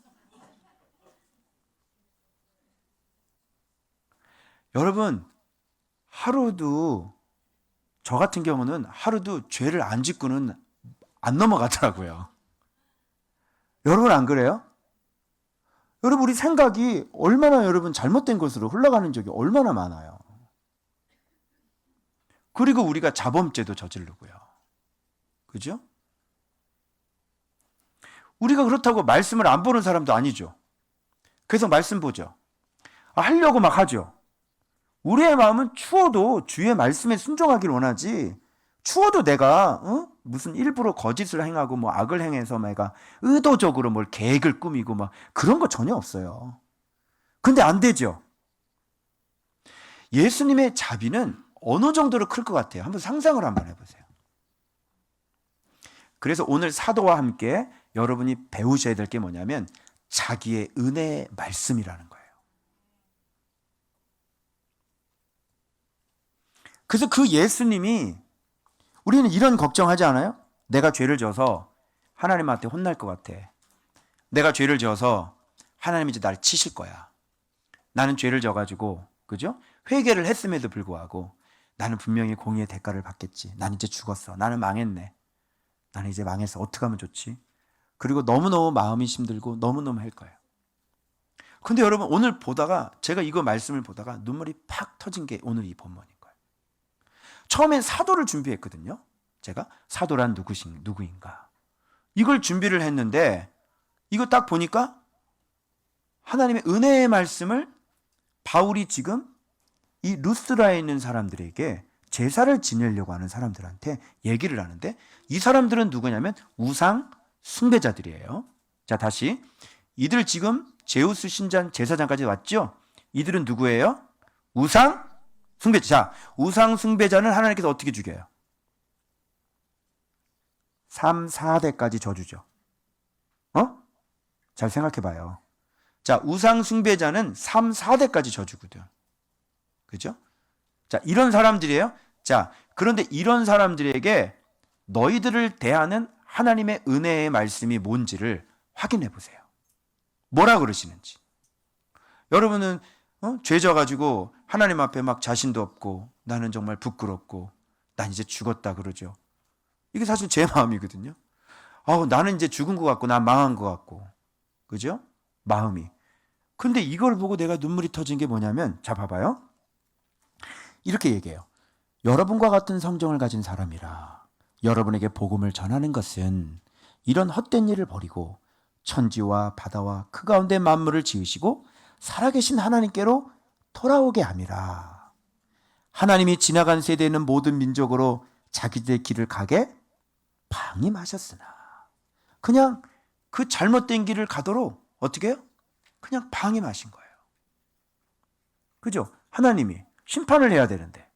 여러분, 하루도, 저 같은 경우는 하루도 죄를 안 짓고는 안 넘어가더라고요. 여러분 안 그래요? 여러분, 우리 생각이 얼마나 여러분 잘못된 것으로 흘러가는 적이 얼마나 많아요. 그리고 우리가 자범죄도 저지르고요. 그죠? 우리가 그렇다고 말씀을 안 보는 사람도 아니죠. 그래서 말씀 보죠. 하려고 막 하죠. 우리의 마음은 추워도 주의 말씀에 순종하길 원하지, 추워도 내가 무슨 일부러 거짓을 행하고 뭐 악을 행해서 내가 의도적으로 뭘 계획을 꾸미고 막 그런 거 전혀 없어요. 근데 안 되죠. 예수님의 자비는 어느 정도로 클 것 같아요? 한번 상상을 한번 해보세요. 그래서 오늘 사도와 함께 여러분이 배우셔야 될 게 뭐냐면 자기의 은혜의 말씀이라는 거예요. 그래서 그 예수님이, 우리는 이런 걱정하지 않아요? 내가 죄를 져서 하나님한테 혼날 것 같아. 내가 죄를 져서 하나님이 이제 날 치실 거야. 나는 죄를 져가지고, 그죠? 회개를 했음에도 불구하고 나는 분명히 공의의 대가를 받겠지. 난 이제 죽었어. 나는 망했네. 나는 이제 망했어. 어떻게 하면 좋지? 그리고 너무너무 마음이 힘들고 너무너무 할 거예요. 근데 여러분, 오늘 보다가, 제가 이거 말씀을 보다가 눈물이 팍 터진 게 오늘 이 본문인 거예요. 처음엔 사도를 준비했거든요. 제가 사도란 누구인가, 이걸 준비를 했는데 이거 딱 보니까 하나님의 은혜의 말씀을 바울이 지금 이 루스라에 있는 사람들에게 제사를 지내려고 하는 사람들한테 얘기를 하는데, 이 사람들은 누구냐면 우상 숭배자들이에요. 자, 다시, 이들 지금 제우스 신전 제사장까지 왔죠? 이들은 누구예요? 우상 숭배자. 자, 우상 숭배자는 하나님께서 어떻게 죽여요? 3, 4대까지 저주죠. 잘 생각해 봐요. 자, 우상 숭배자는 3, 4대까지 저주거든. 그죠? 자, 이런 사람들이에요. 자, 그런데 이런 사람들에게 너희들을 대하는 하나님의 은혜의 말씀이 뭔지를 확인해 보세요. 뭐라 그러시는지. 여러분은 죄 져가지고 하나님 앞에 막 자신도 없고 나는 정말 부끄럽고 난 이제 죽었다 그러죠. 이게 사실 제 마음이거든요. 나는 이제 죽은 것 같고 난 망한 것 같고, 그죠? 마음이. 근데 이걸 보고 내가 눈물이 터진 게 뭐냐면, 자, 봐봐요. 이렇게 얘기해요. 여러분과 같은 성정을 가진 사람이라 여러분에게 복음을 전하는 것은 이런 헛된 일을 버리고 천지와 바다와 그 가운데 만물을 지으시고 살아계신 하나님께로 돌아오게 함이라. 하나님이 지나간 세대에는 모든 민족으로 자기들의 길을 가게 방임하셨으나, 그냥 그 잘못된 길을 가도록 어떻게 해요? 그냥 방임하신 거예요. 그죠? 하나님이 심판을 해야 되는데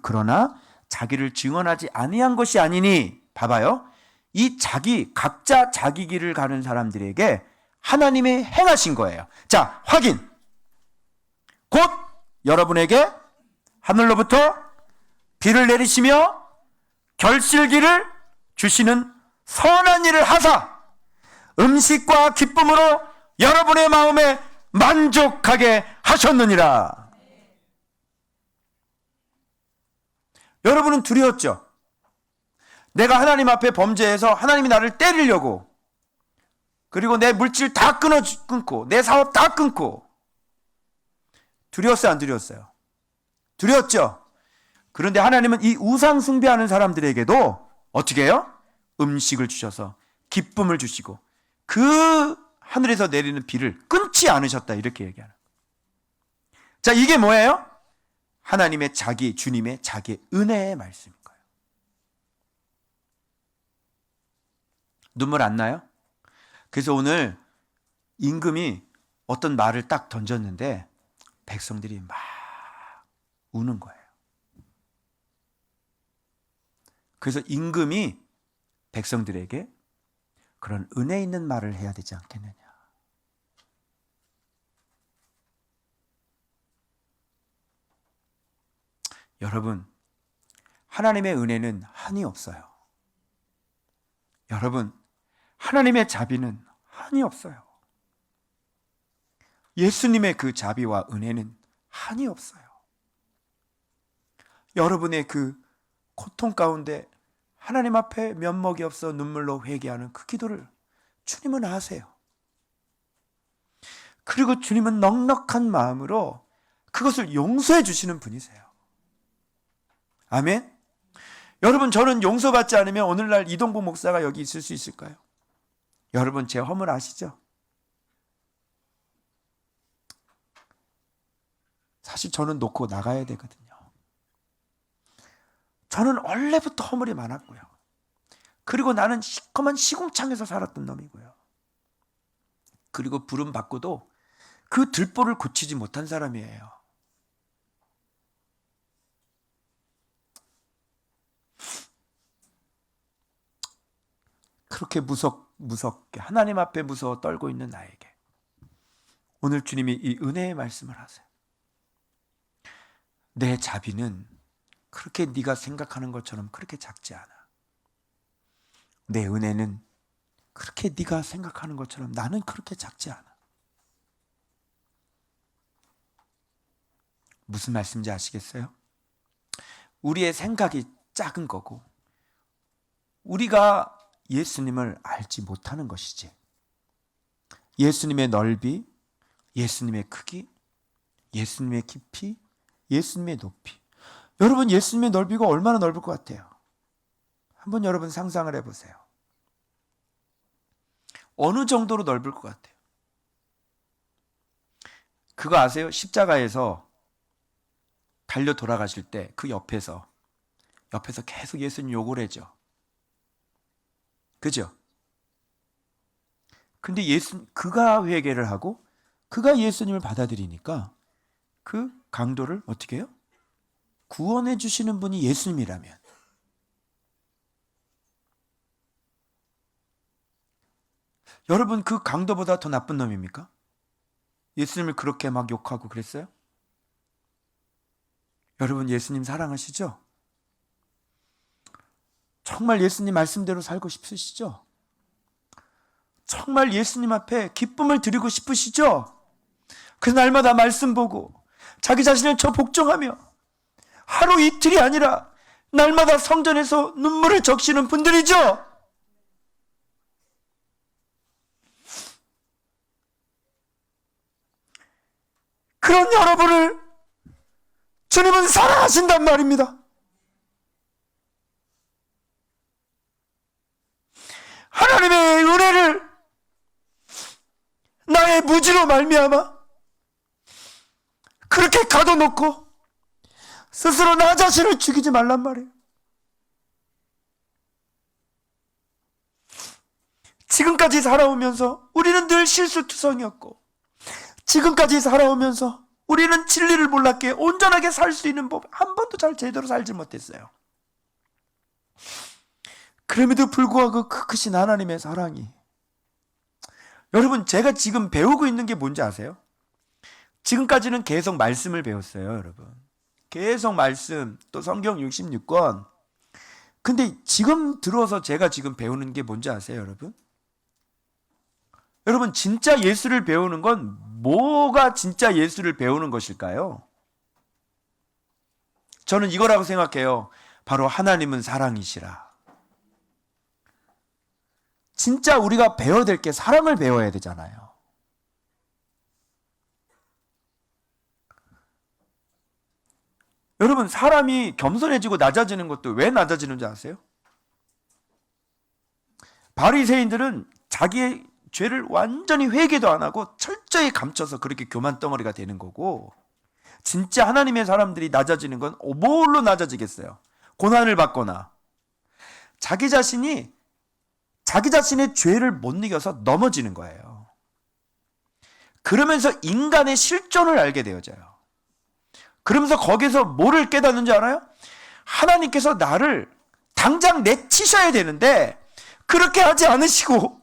그러나 자기를 증언하지 아니한 것이 아니니, 봐봐요. 이 각자 자기 길을 가는 사람들에게 하나님이 행하신 거예요. 자, 확인. 곧 여러분에게 하늘로부터 비를 내리시며 결실기를 주시는 선한 일을 하사 음식과 기쁨으로 여러분의 마음에 만족하게 하셨느니라. 여러분은 두려웠죠? 내가 하나님 앞에 범죄해서 하나님이 나를 때리려고, 그리고 내 물질 다 끊고 내 사업 다 끊고, 두려웠어요, 안 두려웠어요? 두려웠죠? 그런데 하나님은 이 우상 숭배하는 사람들에게도 어떻게 해요? 음식을 주셔서 기쁨을 주시고 그 하늘에서 내리는 비를 끊지 않으셨다, 이렇게 얘기하는 거예요. 자, 이게 뭐예요? 하나님의 주님의 자기 은혜의 말씀인 거예요. 눈물 안 나요? 그래서 오늘 임금이 어떤 말을 딱 던졌는데 백성들이 막 우는 거예요. 그래서 임금이 백성들에게 그런 은혜 있는 말을 해야 되지 않겠느냐. 여러분, 하나님의 은혜는 한이 없어요. 여러분, 하나님의 자비는 한이 없어요. 예수님의 그 자비와 은혜는 한이 없어요. 여러분의 그 고통 가운데 하나님 앞에 면목이 없어 눈물로 회개하는 그 기도를 주님은 아세요. 그리고 주님은 넉넉한 마음으로 그것을 용서해 주시는 분이세요. 아멘. 여러분, 저는 용서받지 않으면 오늘날 이동복 목사가 여기 있을 수 있을까요? 여러분, 제 허물 아시죠? 사실 저는 놓고 나가야 되거든요. 저는 원래부터 허물이 많았고요. 그리고 나는 시커먼 시궁창에서 살았던 놈이고요. 그리고 부름 받고도 그 들보를 고치지 못한 사람이에요. 그렇게 무섭게 하나님 앞에 무서워 떨고 있는 나에게 오늘 주님이 이 은혜의 말씀을 하세요. 내 자비는 그렇게 네가 생각하는 것처럼 그렇게 작지 않아. 내 은혜는 그렇게 네가 생각하는 것처럼 나는 그렇게 작지 않아. 무슨 말씀인지 아시겠어요? 우리의 생각이 작은 거고 우리가 예수님을 알지 못하는 것이지. 예수님의 넓이, 예수님의 크기, 예수님의 깊이, 예수님의 높이. 여러분, 예수님의 넓이가 얼마나 넓을 것 같아요? 한번 여러분 상상을 해보세요. 어느 정도로 넓을 것 같아요? 그거 아세요? 십자가에서 달려 돌아가실 때 그 옆에서 계속 예수님 욕을 해죠. 그죠? 근데 그가 회개를 하고 그가 예수님을 받아들이니까 그 강도를 어떻게 해요? 구원해 주시는 분이 예수님이라면 여러분, 그 강도보다 더 나쁜 놈입니까? 예수님을 그렇게 막 욕하고 그랬어요? 여러분, 예수님 사랑하시죠? 정말 예수님 말씀대로 살고 싶으시죠? 정말 예수님 앞에 기쁨을 드리고 싶으시죠? 그 날마다 말씀 보고 자기 자신을 저 복종하며 하루 이틀이 아니라 날마다 성전에서 눈물을 적시는 분들이죠? 그런 여러분을 주님은 사랑하신단 말입니다. 나의 무지로 말미암아 그렇게 가둬놓고 스스로 나 자신을 죽이지 말란 말이에요. 지금까지 살아오면서 우리는 늘 실수투성이었고, 지금까지 살아오면서 우리는 진리를 몰랐기에 온전하게 살 수 있는 법 한 번도 잘 제대로 살지 못했어요. 그럼에도 불구하고 그 크신 하나님의 사랑이, 여러분, 제가 지금 배우고 있는 게 뭔지 아세요? 지금까지는 계속 말씀을 배웠어요, 여러분. 계속 말씀, 또 성경 66권. 근데 지금 들어서 제가 지금 배우는 게 뭔지 아세요, 여러분? 여러분, 진짜 예수를 배우는 건 뭐가 진짜 예수를 배우는 것일까요? 저는 이거라고 생각해요. 바로 하나님은 사랑이시라. 진짜 우리가 배워야 될 게 사랑을 배워야 되잖아요. 여러분, 사람이 겸손해지고 낮아지는 것도 왜 낮아지는지 아세요? 바리새인들은 자기의 죄를 완전히 회개도 안 하고 철저히 감춰서 그렇게 교만 덩어리가 되는 거고, 진짜 하나님의 사람들이 낮아지는 건 뭘로 낮아지겠어요? 고난을 받거나 자기 자신의 죄를 못 이겨서 넘어지는 거예요. 그러면서 인간의 실존을 알게 되어져요. 그러면서 거기서 뭐를 깨닫는지 알아요? 하나님께서 나를 당장 내치셔야 되는데 그렇게 하지 않으시고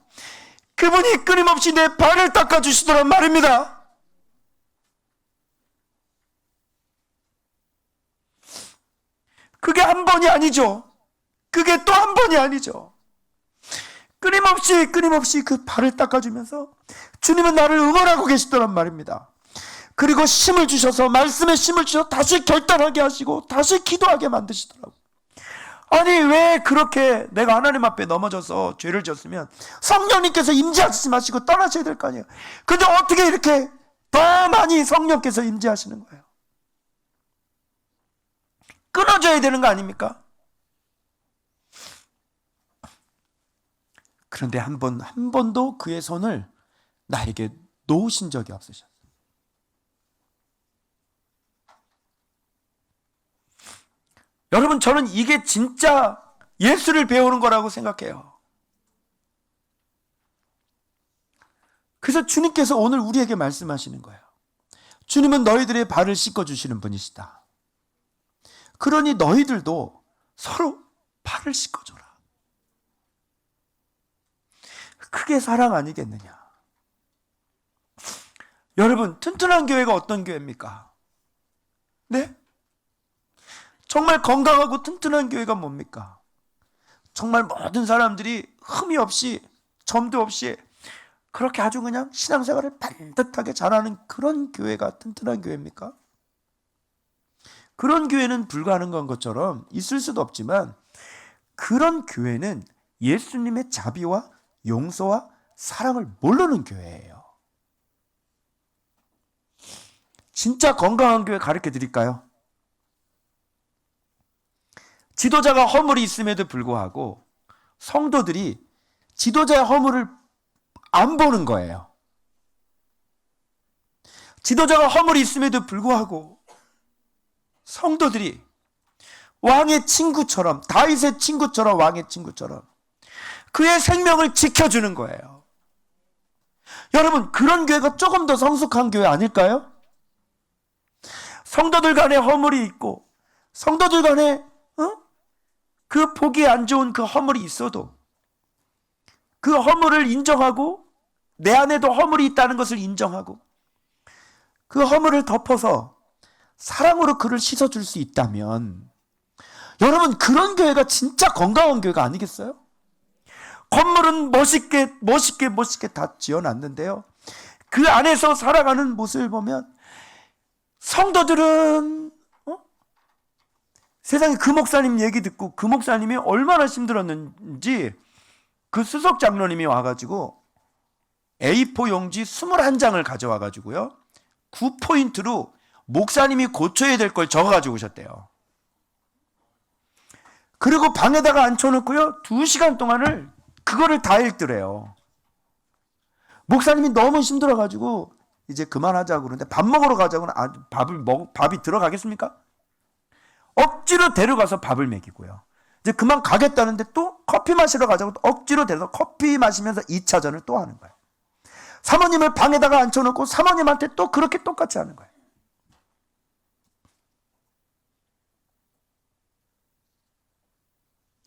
그분이 끊임없이 내 발을 닦아주시더란 말입니다. 그게 한 번이 아니죠. 그게 또 한 번이 아니죠. 끊임없이 그 발을 닦아주면서 주님은 나를 응원하고 계시더란 말입니다. 그리고 힘을 주셔서, 말씀에 힘을 주셔서 다시 결단하게 하시고 다시 기도하게 만드시더라고요. 아니, 왜 그렇게 내가 하나님 앞에 넘어져서 죄를 졌으면 성령님께서 임재하시지 마시고 떠나셔야 될 거 아니에요. 근데 어떻게 이렇게 더 많이 성령께서 임재하시는 거예요? 끊어져야 되는 거 아닙니까? 그런데 한 번도 그의 손을 나에게 놓으신 적이 없으셨어요. 여러분, 저는 이게 진짜 예수를 배우는 거라고 생각해요. 그래서 주님께서 오늘 우리에게 말씀하시는 거예요. 주님은 너희들의 발을 씻어주시는 분이시다. 그러니 너희들도 서로 발을 씻어줘라. 그게 사랑 아니겠느냐. 여러분, 튼튼한 교회가 어떤 교회입니까? 네? 정말 건강하고 튼튼한 교회가 뭡니까? 정말 모든 사람들이 흠이 없이, 점도 없이 그렇게 아주 그냥 신앙생활을 반듯하게 잘하는 그런 교회가 튼튼한 교회입니까? 그런 교회는 불가능한 것처럼 있을 수도 없지만, 그런 교회는 예수님의 자비와 용서와 사랑을 모르는 교회예요. 진짜 건강한 교회 가르쳐 드릴까요? 지도자가 허물이 있음에도 불구하고 성도들이 지도자의 허물을 안 보는 거예요. 지도자가 허물이 있음에도 불구하고 성도들이 왕의 친구처럼, 다윗의 친구처럼, 왕의 친구처럼 그의 생명을 지켜주는 거예요. 여러분, 그런 교회가 조금 더 성숙한 교회 아닐까요? 성도들 간에 허물이 있고 성도들 간에 그 보기 안 좋은 그 허물이 있어도 그 허물을 인정하고, 내 안에도 허물이 있다는 것을 인정하고 그 허물을 덮어서 사랑으로 그를 씻어줄 수 있다면, 여러분, 그런 교회가 진짜 건강한 교회가 아니겠어요? 건물은 멋있게 다 지어놨는데요, 그 안에서 살아가는 모습을 보면 성도들은 세상에 그 목사님 얘기 듣고 그 목사님이 얼마나 힘들었는지 그 수석 장로님이 와가지고 A4 용지 21장을 가져와가지고요, 9포인트로 목사님이 고쳐야 될 걸 적어가지고 오셨대요. 그리고 방에다가 앉혀놓고요, 2시간 동안을 그거를 다 읽더래요. 목사님이 너무 힘들어가지고 이제 그만하자고 그러는데 밥 먹으러 가자고는 밥이 들어가겠습니까? 억지로 데려가서 밥을 먹이고요. 이제 그만 가겠다는데 또 커피 마시러 가자고 또 억지로 데려서 커피 마시면서 2차전을 또 하는 거예요. 사모님을 방에다가 앉혀놓고 사모님한테 또 그렇게 똑같이 하는 거예요.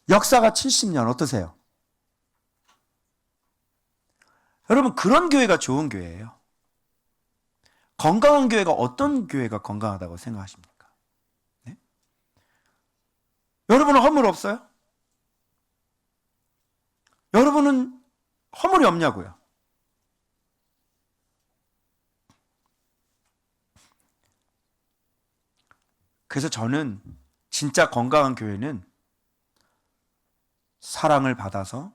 역사가 70년 어떠세요? 여러분, 그런 교회가 좋은 교회예요. 건강한 교회가 어떤 교회가 건강하다고 생각하십니까? 네? 여러분은 허물 없어요? 여러분은 허물이 없냐고요? 그래서 저는 진짜 건강한 교회는 사랑을 받아서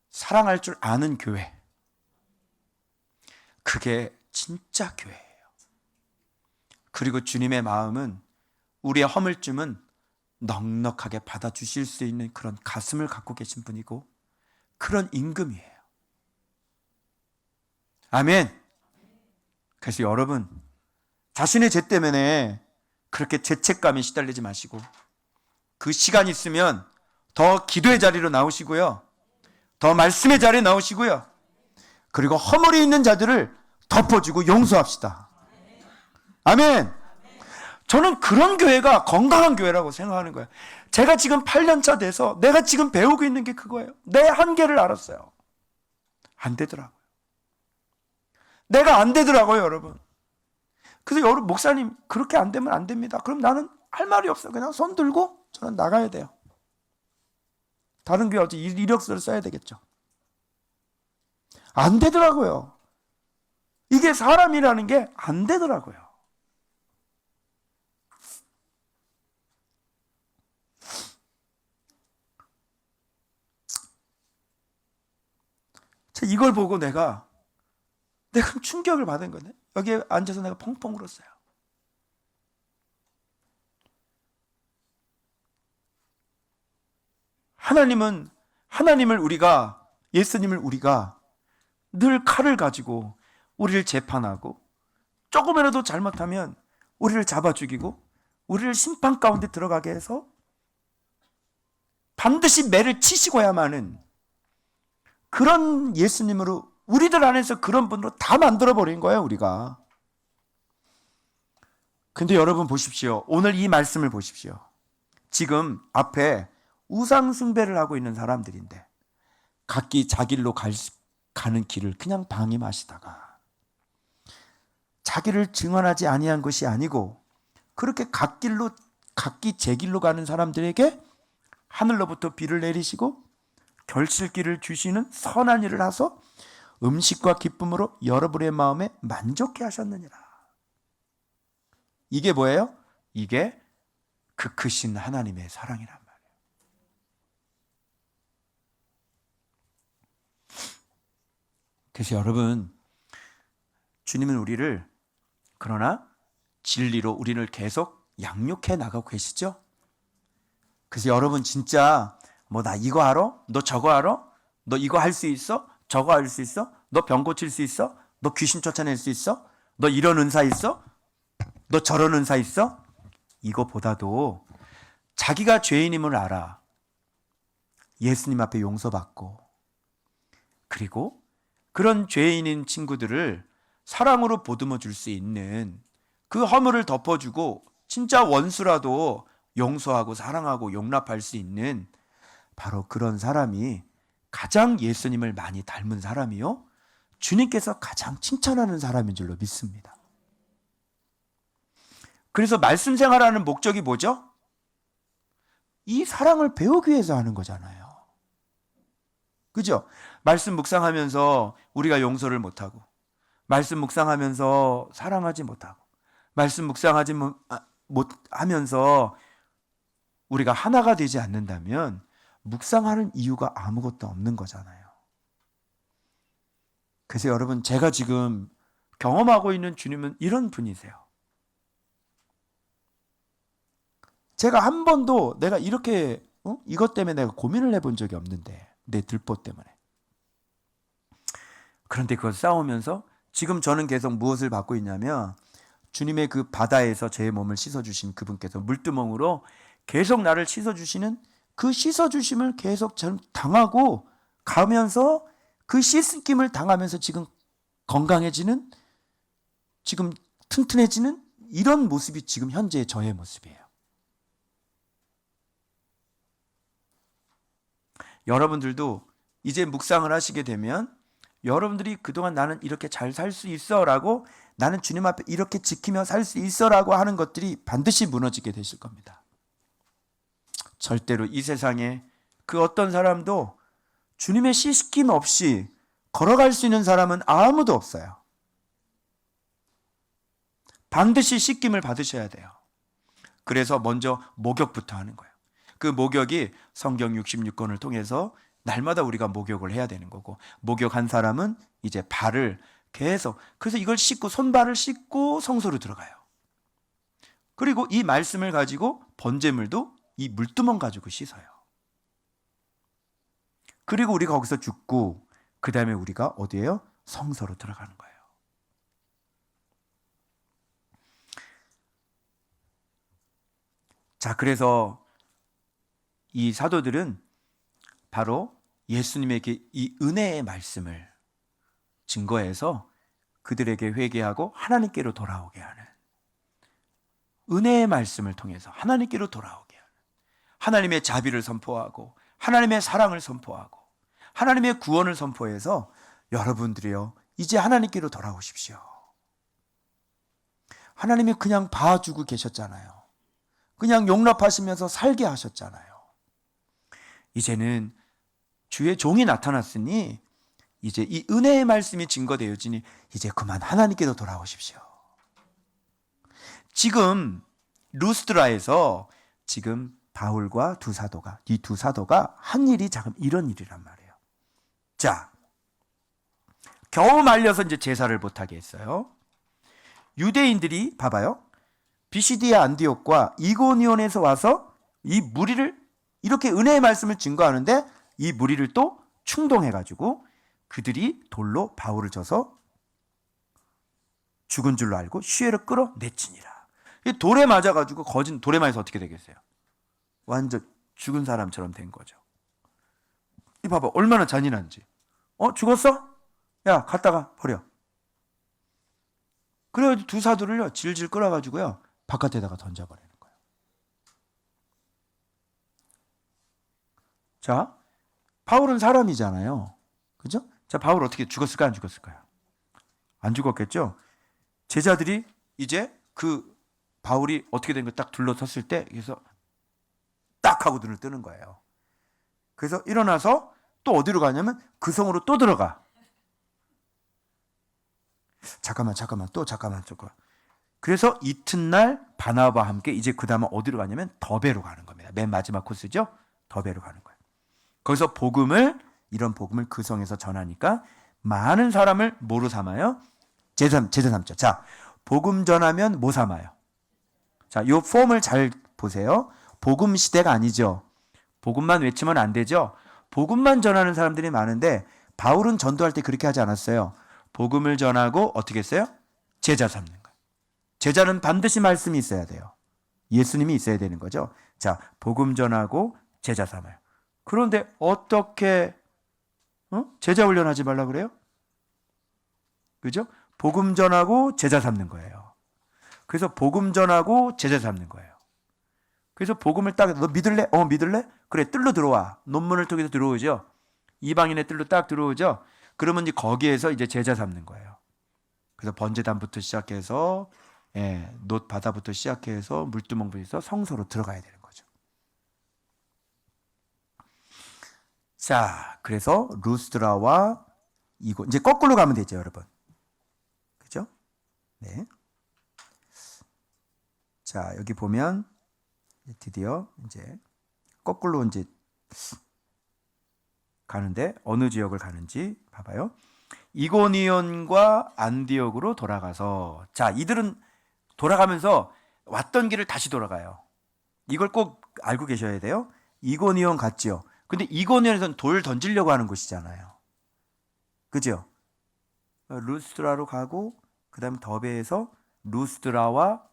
사랑할 줄 아는 교회. 그게 진짜 교회예요. 그리고 주님의 마음은 우리의 허물쯤은 넉넉하게 받아주실 수 있는 그런 가슴을 갖고 계신 분이고 그런 임금이에요. 아멘. 그래서 여러분, 자신의 죄 때문에 그렇게 죄책감에 시달리지 마시고 그 시간 있으면 더 기도의 자리로 나오시고요. 더 말씀의 자리에 나오시고요. 그리고 허물이 있는 자들을 덮어주고 용서합시다. 아멘. 저는 그런 교회가 건강한 교회라고 생각하는 거예요. 제가 지금 8년차 돼서 내가 지금 배우고 있는 게 그거예요. 내 한계를 알았어요. 안 되더라고요. 내가 안 되더라고요, 여러분. 그래서 여러분, 목사님 그렇게 안 되면 안 됩니다. 그럼 나는 할 말이 없어요. 그냥 손 들고 저는 나가야 돼요. 다른 교회 어찌 이력서를 써야 되겠죠. 안 되더라고요. 이게 사람이라는 게 안 되더라고요. 이걸 보고 내가 충격을 받은 건데 여기에 앉아서 내가 펑펑 울었어요. 예수님을 우리가 늘 칼을 가지고 우리를 재판하고 조금이라도 잘못하면 우리를 잡아 죽이고 우리를 심판 가운데 들어가게 해서 반드시 매를 치시고야만은 그런 예수님으로 우리들 안에서 그런 분으로 다 만들어버린 거예요, 우리가. 근데 여러분 보십시오. 오늘 이 말씀을 보십시오. 지금 앞에 우상 숭배를 하고 있는 사람들인데 각기 자길로 가는 길을 그냥 방임하시다가 자기를 증언하지 아니한 것이 아니고 그렇게 각기 제 길로 가는 사람들에게 하늘로부터 비를 내리시고 결실기를 주시는 선한 일을 하소 음식과 기쁨으로 여러분의 마음에 만족해 하셨느니라. 이게 뭐예요? 이게 그 크신 하나님의 사랑이란 말이에요. 그래서 여러분, 주님은 우리를 그러나 진리로 우리를 계속 양육해 나가고 계시죠? 그래서 여러분 진짜 나 이거 알아? 너 저거 알아? 너 이거 할 수 있어? 저거 할 수 있어? 너 병 고칠 수 있어? 너 귀신 쫓아낼 수 있어? 너 이런 은사 있어? 너 저런 은사 있어? 이거보다도 자기가 죄인임을 알아. 예수님 앞에 용서받고 그리고 그런 죄인인 친구들을 사랑으로 보듬어 줄 수 있는 그 허물을 덮어주고 진짜 원수라도 용서하고 사랑하고 용납할 수 있는 바로 그런 사람이 가장 예수님을 많이 닮은 사람이요, 주님께서 가장 칭찬하는 사람인 줄로 믿습니다. 그래서 말씀 생활하는 목적이 뭐죠? 이 사랑을 배우기 위해서 하는 거잖아요. 그죠? 말씀 묵상하면서 우리가 용서를 못하고, 말씀 묵상하면서 사랑하지 못하고, 말씀 묵상하지 못하면서 우리가 하나가 되지 않는다면 묵상하는 이유가 아무것도 없는 거잖아요. 그래서 여러분, 제가 지금 경험하고 있는 주님은 이런 분이세요. 제가 한 번도 내가 이렇게 이것 때문에 내가 고민을 해본 적이 없는데, 내 들보 때문에. 그런데 그걸 싸우면서 지금 저는 계속 무엇을 받고 있냐면 주님의 그 바다에서 제 몸을 씻어주신 그분께서 물두멍으로 계속 나를 씻어주시는 그 씻어주심을 계속 저는 당하고 가면서 그 씻김을 당하면서 지금 건강해지는, 지금 튼튼해지는 이런 모습이 지금 현재의 저의 모습이에요. 여러분들도 이제 묵상을 하시게 되면 여러분들이 그동안 나는 이렇게 잘 살 수 있어 라고, 나는 주님 앞에 이렇게 지키며 살 수 있어 라고 하는 것들이 반드시 무너지게 되실 겁니다. 절대로 이 세상에 그 어떤 사람도 주님의 씻김 없이 걸어갈 수 있는 사람은 아무도 없어요. 반드시 씻김을 받으셔야 돼요. 그래서 먼저 목욕부터 하는 거예요. 그 목욕이 성경 66권을 통해서 날마다 우리가 목욕을 해야 되는 거고, 목욕한 사람은 이제 발을 계속, 그래서 이걸 씻고 손발을 씻고 성소로 들어가요. 그리고 이 말씀을 가지고 번제물도 이 물두멍 가지고 씻어요. 그리고 우리가 거기서 죽고 그 다음에 우리가 어디예요? 성소로 들어가는 거예요. 자, 그래서 이 사도들은 바로 예수님에게 이 은혜의 말씀을 증거해서 그들에게 회개하고 하나님께로 돌아오게 하는, 은혜의 말씀을 통해서 하나님께로 돌아오게 하는, 하나님의 자비를 선포하고 하나님의 사랑을 선포하고 하나님의 구원을 선포해서 여러분들이요, 이제 하나님께로 돌아오십시오. 하나님이 그냥 봐주고 계셨잖아요. 그냥 용납하시면서 살게 하셨잖아요. 이제는 주의 종이 나타났으니 이제 이 은혜의 말씀이 증거되어지니 이제 그만 하나님께로 돌아오십시오. 지금 루스드라에서 지금 바울과 두 사도가, 이 두 사도가 한 일이 지금 이런 일이란 말이에요. 자, 겨우 말려서 이제 제사를 못하게 했어요. 유대인들이 봐봐요. 비시디아 안디옥과 이고니온에서 와서 이 무리를, 이렇게 은혜의 말씀을 증거하는데 이 무리를 또 충동해가지고 그들이 돌로 바울을 쳐서 죽은 줄로 알고 시외로 끌어내치니라. 돌에 맞아가지고 거진 돌에 맞아서 어떻게 되겠어요? 완전 죽은 사람처럼 된 거죠. 이 봐봐, 얼마나 잔인한지. 죽었어? 야, 갖다가 버려. 그래가지고 두 사도를요 질질 끌어가지고요 바깥에다가 던져버리는 거예요. 자, 바울은 사람이잖아요. 그죠? 자, 바울 어떻게 죽었을까요? 안 죽었을까요? 안 죽었겠죠? 제자들이 이제 그 바울이 어떻게 된 거 딱 둘러섰을 때, 그래서 딱 하고 눈을 뜨는 거예요. 그래서 일어나서 또 어디로 가냐면 그 성으로 또 들어가. 잠깐만. 그래서 이튿날 바나바와 함께 이제 그 다음에 어디로 가냐면 더베로 가는 겁니다. 맨 마지막 코스죠? 더베로 가는 거예요. 거기서 이런 복음을 그 성에서 전하니까 많은 사람을 뭐로 삼아요? 제자 삼죠. 자, 복음 전하면 뭐 삼아요? 자, 요 폼을 잘 보세요. 복음 시대가 아니죠. 복음만 외치면 안 되죠. 복음만 전하는 사람들이 많은데 바울은 전도할 때 그렇게 하지 않았어요. 복음을 전하고 어떻게 했어요? 제자 삼는 거예요. 제자는 반드시 말씀이 있어야 돼요. 예수님이 있어야 되는 거죠. 자, 복음 전하고 제자 삼아요. 그런데 어떻게 제자 훈련하지 말라 그래요? 그죠? 복음 전하고 제자 삼는 거예요. 그래서 복음 전하고 제자 삼는 거예요. 그래서 복음을 딱, 너 믿을래? 믿을래? 그래, 뜰로 들어와. 논문을 통해서 들어오죠. 이방인의 뜰로 딱 들어오죠. 그러면 이제 거기에서 이제 제자 삼는 거예요. 그래서 번제단부터 시작해서 놋 바다부터 시작해서 물두멍부터 성소로 들어가야 되는 거죠. 자, 그래서 루스드라와 이곳 이제 거꾸로 가면 되죠, 여러분. 그죠? 네. 자, 여기 보면 드디어 이제 거꾸로 이제 가는데 어느 지역을 가는지 봐봐요. 이고니온과 안디옥으로 돌아가서, 자, 이들은 돌아가면서 왔던 길을 다시 돌아가요. 이걸 꼭 알고 계셔야 돼요. 이고니온 갔지요. 근데 이고니온에서는 돌 던지려고 하는 곳이잖아요. 그죠? 루스드라로 가고 그다음에 더베에서 루스드라와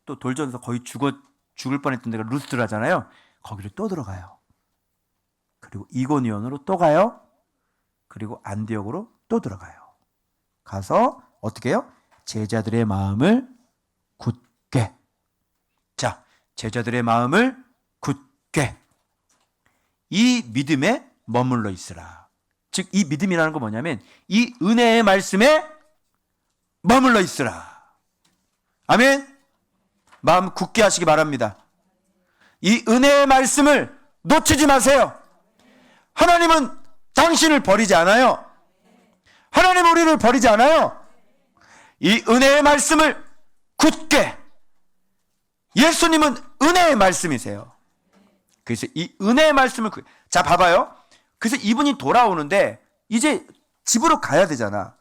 또 돌전서 거의 죽을 뻔했던 데가 루스드라잖아요. 거기를 또 들어가요. 그리고 이고니온으로 또 가요. 그리고 안디옥으로 또 들어가요. 가서 어떻게 해요? 제자들의 마음을 굳게. 자, 제자들의 마음을 굳게. 이 믿음에 머물러 있으라. 즉 이 믿음이라는 건 뭐냐면 이 은혜의 말씀에 머물러 있으라. 아멘. 마음 굳게 하시기 바랍니다. 이 은혜의 말씀을 놓치지 마세요. 하나님은 당신을 버리지 않아요. 하나님은 우리를 버리지 않아요. 이 은혜의 말씀을 굳게. 예수님은 은혜의 말씀이세요. 그래서 이 은혜의 말씀을 자 봐봐요. 그래서 이분이 돌아오는데 이제 집으로 가야 되잖아.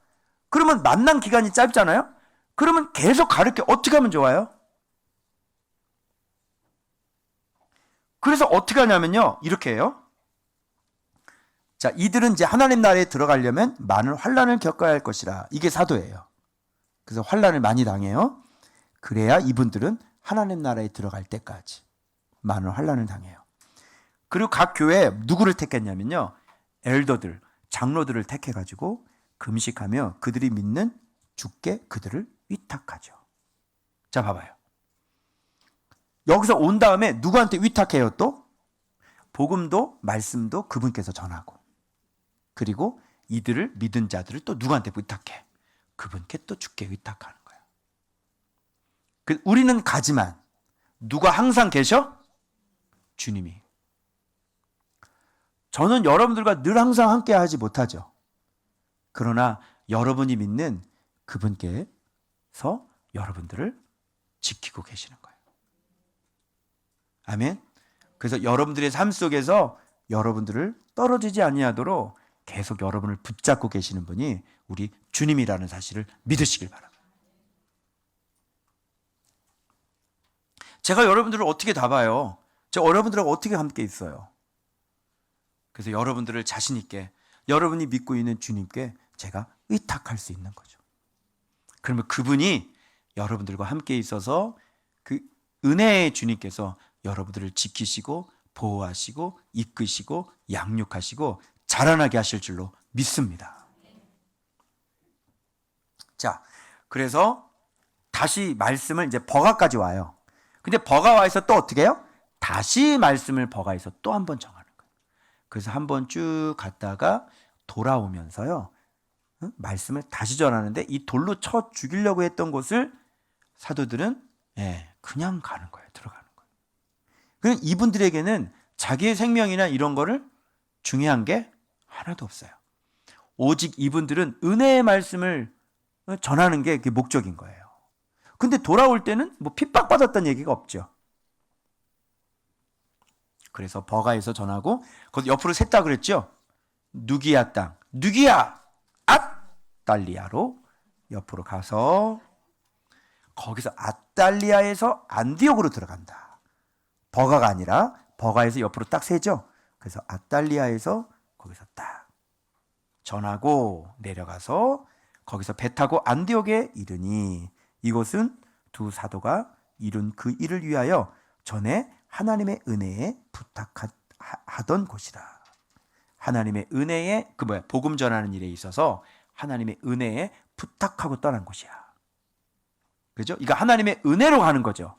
그러면 만난 기간이 짧잖아요. 그러면 계속 가르쳐. 어떻게 하면 좋아요? 그래서 어떻게 하냐면요, 이렇게 해요. 자, 이들은 이제 하나님 나라에 들어가려면 많은 환난을 겪어야 할 것이라. 이게 사도예요. 그래서 환난을 많이 당해요. 그래야 이분들은 하나님 나라에 들어갈 때까지 많은 환난을 당해요. 그리고 각 교회에 누구를 택했냐면요, 엘더들, 장로들을 택해가지고 금식하며 그들이 믿는 주께 그들을 위탁하죠. 자, 봐봐요. 여기서 온 다음에 누구한테 위탁해요 또? 복음도 말씀도 그분께서 전하고, 그리고 이들을 믿은 자들을 또 누구한테 위탁해? 그분께 또 주께 위탁하는 거예요. 우리는 가지만 누가 항상 계셔? 주님이. 저는 여러분들과 늘 항상 함께 하지 못하죠. 그러나 여러분이 믿는 그분께서 여러분들을 지키고 계시는 거예요. 아멘. 그래서 여러분들의 삶 속에서 여러분들을 떨어지지 아니하도록 계속 여러분을 붙잡고 계시는 분이 우리 주님이라는 사실을 믿으시길 바랍니다. 제가 여러분들을 어떻게 다 봐요? 제가 여러분들하고 어떻게 함께 있어요? 그래서 여러분들을 자신 있게 여러분이 믿고 있는 주님께 제가 의탁할 수 있는 거죠. 그러면 그분이 여러분들과 함께 있어서 그 은혜의 주님께서 여러분들을 지키시고 보호하시고 이끄시고 양육하시고 자라나게 하실 줄로 믿습니다. 자, 그래서 다시 말씀을 이제 버가까지 와요. 근데 버가 와서 또 어떻게 해요? 다시 말씀을 버가에서 또 한 번 정하는 거예요. 그래서 한 번 쭉 갔다가 돌아오면서요, 말씀을 다시 전하는데 이 돌로 쳐 죽이려고 했던 곳을 사도들은 그냥 가는 거예요. 들어가는 거예요. 그래서 이분들에게는 자기의 생명이나 이런 거를 중요한 게 하나도 없어요. 오직 이분들은 은혜의 말씀을 전하는 게 그게 목적인 거예요. 근데 돌아올 때는 뭐 핍박받았다는 얘기가 없죠. 그래서 버가에서 전하고 거기 옆으로 샜다 그랬죠. 누기야 땅, 누기야 앗달리아로 옆으로 가서 거기서 앗달리아에서 안디옥으로 들어간다. 버가가 아니라 버가에서 옆으로 딱 세죠. 그래서 앗달리아에서 거기서 딱 전하고 내려가서 거기서 배 타고 안디옥에 이르니 이곳은 두 사도가 이룬 그 일을 위하여 전에 하나님의 은혜에 부탁하던 곳이라. 하나님의 은혜에 복음 전하는 일에 있어서 하나님의 은혜에 부탁하고 떠난 곳이야. 그죠? 이거 하나님의 은혜로 하는 거죠.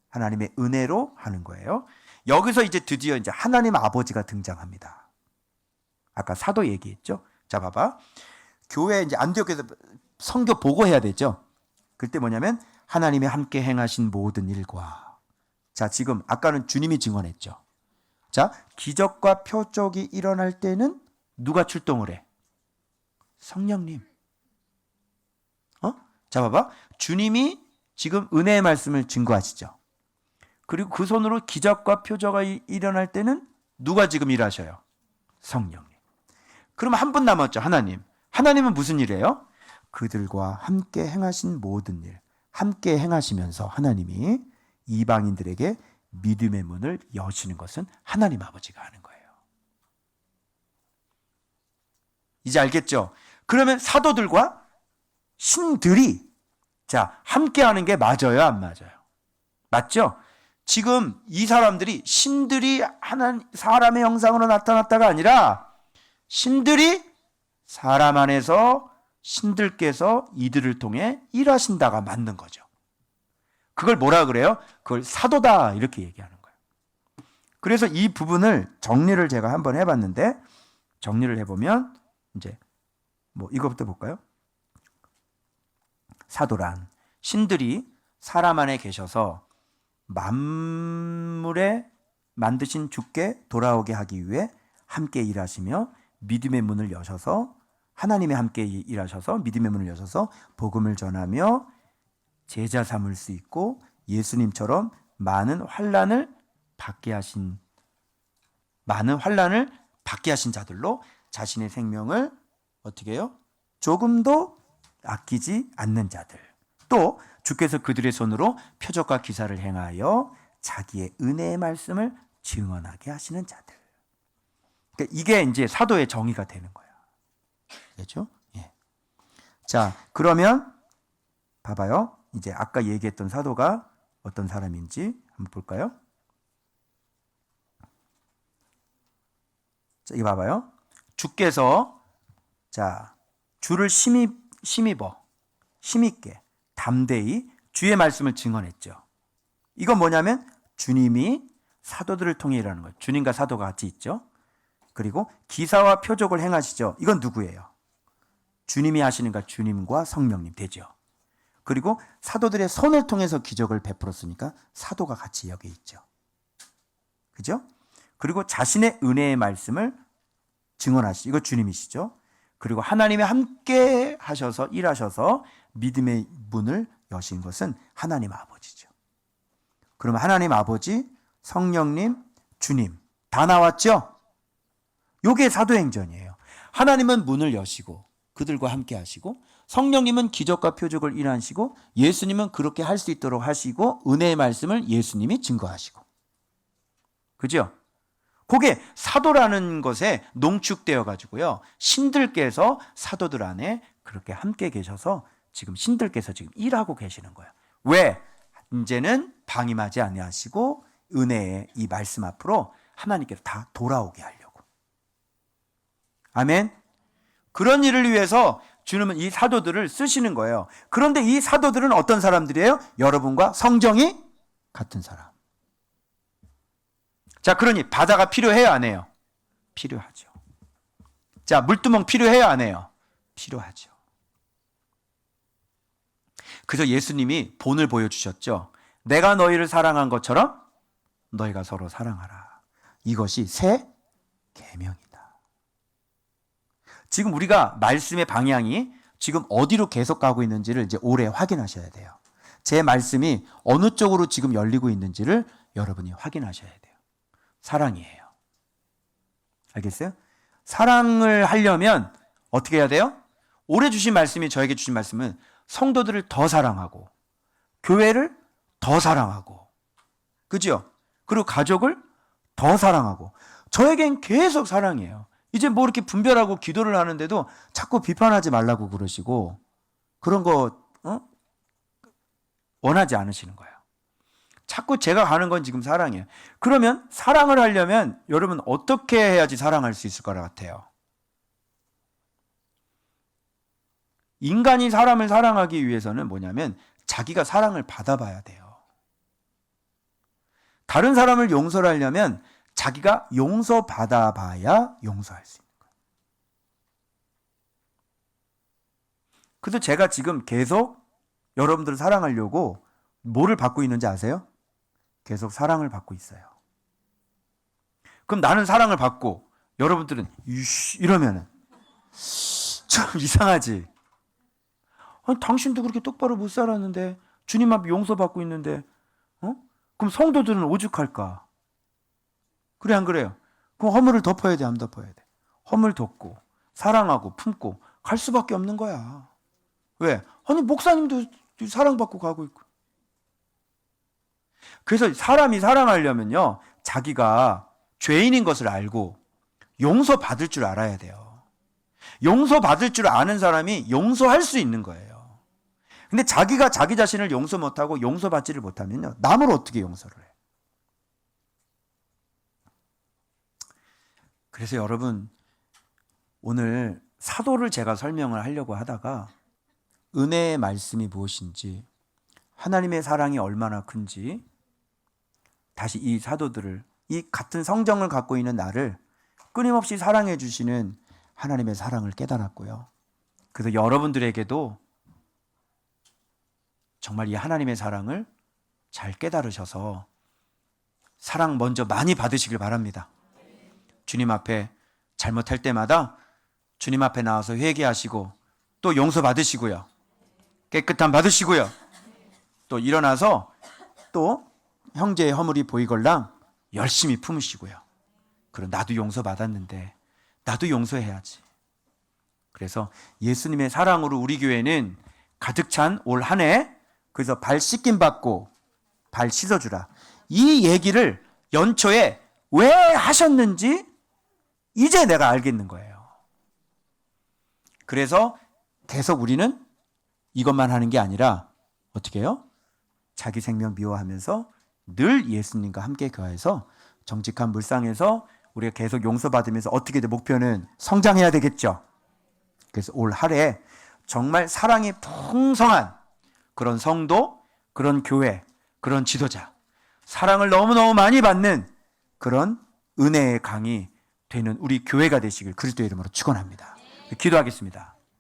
하나님의 은혜로 하는 거예요. 여기서 이제 드디어 이제 하나님 아버지가 등장합니다. 아까 사도 얘기했죠. 자, 봐봐. 교회 이제 안디옥에서 선교 보고해야 되죠. 그때 뭐냐면 하나님이 함께 행하신 모든 일과, 자, 지금 아까는 주님이 증언했죠. 자, 기적과 표적이 일어날 때는 누가 출동을 해? 성령님. 자, 봐봐. 주님이 지금 은혜의 말씀을 증거하시죠. 그리고 그 손으로 기적과 표적이 일어날 때는 누가 지금 일하셔요? 성령님. 그럼 한 분 남았죠. 하나님. 하나님은 무슨 일이에요? 그들과 함께 행하신 모든 일, 함께 행하시면서 하나님이 이방인들에게 믿음의 문을 여시는 것은 하나님 아버지가 하는 거예요. 이제 알겠죠? 그러면 사도들과 신들이 자, 함께 하는 게 맞아요, 안 맞아요? 맞죠? 지금 이 사람들이 신들이 사람의 형상으로 나타났다가 아니라 신들이 사람 안에서 신들께서 이들을 통해 일하신다가 맞는 거죠. 그걸 뭐라 그래요? 그걸 사도다 이렇게 얘기하는 거예요. 그래서 이 부분을 정리를 제가 한번 해봤는데 정리를 해보면 이제 뭐 이거부터 볼까요? 사도란 신들이 사람 안에 계셔서 만물에 만드신 주께 돌아오게 하기 위해 함께 일하시며 믿음의 문을 여셔서 하나님의 함께 일하셔서 믿음의 문을 여셔서 복음을 전하며 제자 삼을 수 있고 예수님처럼 많은 환난을 받게 하신 자들로 자신의 생명을 어떻게 해요? 조금도 아끼지 않는 자들, 또 주께서 그들의 손으로 표적과 기사를 행하여 자기의 은혜의 말씀을 증언하게 하시는 자들. 그러니까 이게 이제 사도의 정의가 되는 거야. 그렇죠? 예. 자, 그러면 봐봐요. 이제 아까 얘기했던 사도가 어떤 사람인지 한번 볼까요? 자, 이거 봐봐요. 주께서 자, 주를 힘있게 담대히 주의 말씀을 증언했죠. 이건 뭐냐면 주님이 사도들을 통해 일하는 거예요. 주님과 사도가 같이 있죠. 그리고 기사와 표적을 행하시죠. 이건 누구예요? 주님이 하시는가? 주님과 성령님 되죠. 그리고 사도들의 손을 통해서 기적을 베풀었으니까 사도가 같이 여기 있죠. 그죠? 그리고 자신의 은혜의 말씀을 증언하시죠. 이거 주님이시죠. 그리고 하나님이 함께 하셔서 일하셔서 믿음의 문을 여신 것은 하나님 아버지죠. 그러면 하나님 아버지, 성령님, 주님 다 나왔죠? 요게 사도행전이에요. 하나님은 문을 여시고 그들과 함께 하시고 성령님은 기적과 표적을 일하시고 예수님은 그렇게 할 수 있도록 하시고 은혜의 말씀을 예수님이 증거하시고. 그죠? 그게 사도라는 것에 농축되어 가지고요. 신들께서 사도들 안에 그렇게 함께 계셔서 지금 신들께서 지금 일하고 계시는 거예요. 왜? 이제는 방임하지 아니하시고 은혜의 이 말씀 앞으로 하나님께서 다 돌아오게 하려고. 아멘. 그런 일을 위해서 주님은 이 사도들을 쓰시는 거예요. 그런데 이 사도들은 어떤 사람들이에요? 여러분과 성정이 같은 사람. 자, 그러니 바다가 필요해요, 안 해요? 필요하죠. 자, 물두멍 필요해요, 안 해요? 필요하죠. 그래서 예수님이 본을 보여주셨죠. 내가 너희를 사랑한 것처럼 너희가 서로 사랑하라. 이것이 새 계명이다. 지금 우리가 말씀의 방향이 지금 어디로 계속 가고 있는지를 이제 오래 확인하셔야 돼요. 제 말씀이 어느 쪽으로 지금 열리고 있는지를 여러분이 확인하셔야 돼요. 사랑이에요. 알겠어요? 사랑을 하려면 어떻게 해야 돼요? 올해 주신 말씀이 저에게 주신 말씀은 성도들을 더 사랑하고 교회를 더 사랑하고 그죠? 그리고 가족을 더 사랑하고 저에겐 계속 사랑이에요. 이제 뭐 이렇게 분별하고 기도를 하는데도 자꾸 비판하지 말라고 그러시고 그런 거 원하지 않으시는 거예요. 자꾸 제가 가는 건 지금 사랑이에요. 그러면 사랑을 하려면 여러분 어떻게 해야지 사랑할 수 있을 것 같아요? 인간이 사람을 사랑하기 위해서는 뭐냐면 자기가 사랑을 받아봐야 돼요. 다른 사람을 용서를 하려면 자기가 용서받아봐야 용서할 수 있는 거예요. 그래서 제가 지금 계속 여러분들을 사랑하려고 뭐를 받고 있는지 아세요? 계속 사랑을 받고 있어요. 그럼 나는 사랑을 받고 여러분들은 이러면은 좀 이상하지? 아니, 당신도 그렇게 똑바로 못 살았는데 주님 앞에 용서받고 있는데 그럼 성도들은 오죽할까? 그래 안 그래요? 그럼 허물을 덮어야 돼, 안 덮어야 돼? 허물 덮고 사랑하고 품고 갈 수밖에 없는 거야. 왜? 아니 목사님도 사랑받고 가고 있고. 그래서 사람이 사랑하려면요 자기가 죄인인 것을 알고 용서받을 줄 알아야 돼요. 용서받을 줄 아는 사람이 용서할 수 있는 거예요. 근데 자기가 자기 자신을 용서 못하고 용서받지를 못하면요, 남을 어떻게 용서를 해? 그래서 여러분, 오늘 사도를 제가 설명을 하려고 하다가 은혜의 말씀이 무엇인지, 하나님의 사랑이 얼마나 큰지, 다시 이 사도들을, 이 같은 성정을 갖고 있는 나를 끊임없이 사랑해 주시는 하나님의 사랑을 깨달았고요. 그래서 여러분들에게도 정말 이 하나님의 사랑을 잘 깨달으셔서 사랑 먼저 많이 받으시길 바랍니다. 주님 앞에 잘못할 때마다 주님 앞에 나와서 회개하시고 또 용서 받으시고요. 깨끗함 받으시고요. 또 일어나서 또 형제의 허물이 보이걸랑 열심히 품으시고요. 그럼 나도 용서 받았는데 나도 용서해야지. 그래서 예수님의 사랑으로 우리 교회는 가득 찬 올 한 해, 그래서 발 씻김 받고 발 씻어주라, 이 얘기를 연초에 왜 하셨는지 이제 내가 알겠는 거예요. 그래서 계속 우리는 이것만 하는 게 아니라 어떻게 해요? 자기 생명 미워하면서 늘 예수님과 함께 거해서 정직한 물상에서 우리가 계속 용서받으면서 어떻게 돼? 목표는 성장해야 되겠죠. 그래서 올 한 해 정말 사랑이 풍성한 그런 성도, 그런 교회, 그런 지도자, 사랑을 너무너무 많이 받는 그런 은혜의 강이 되는 우리 교회가 되시길 그리스도의 이름으로 축원합니다. 기도하겠습니다.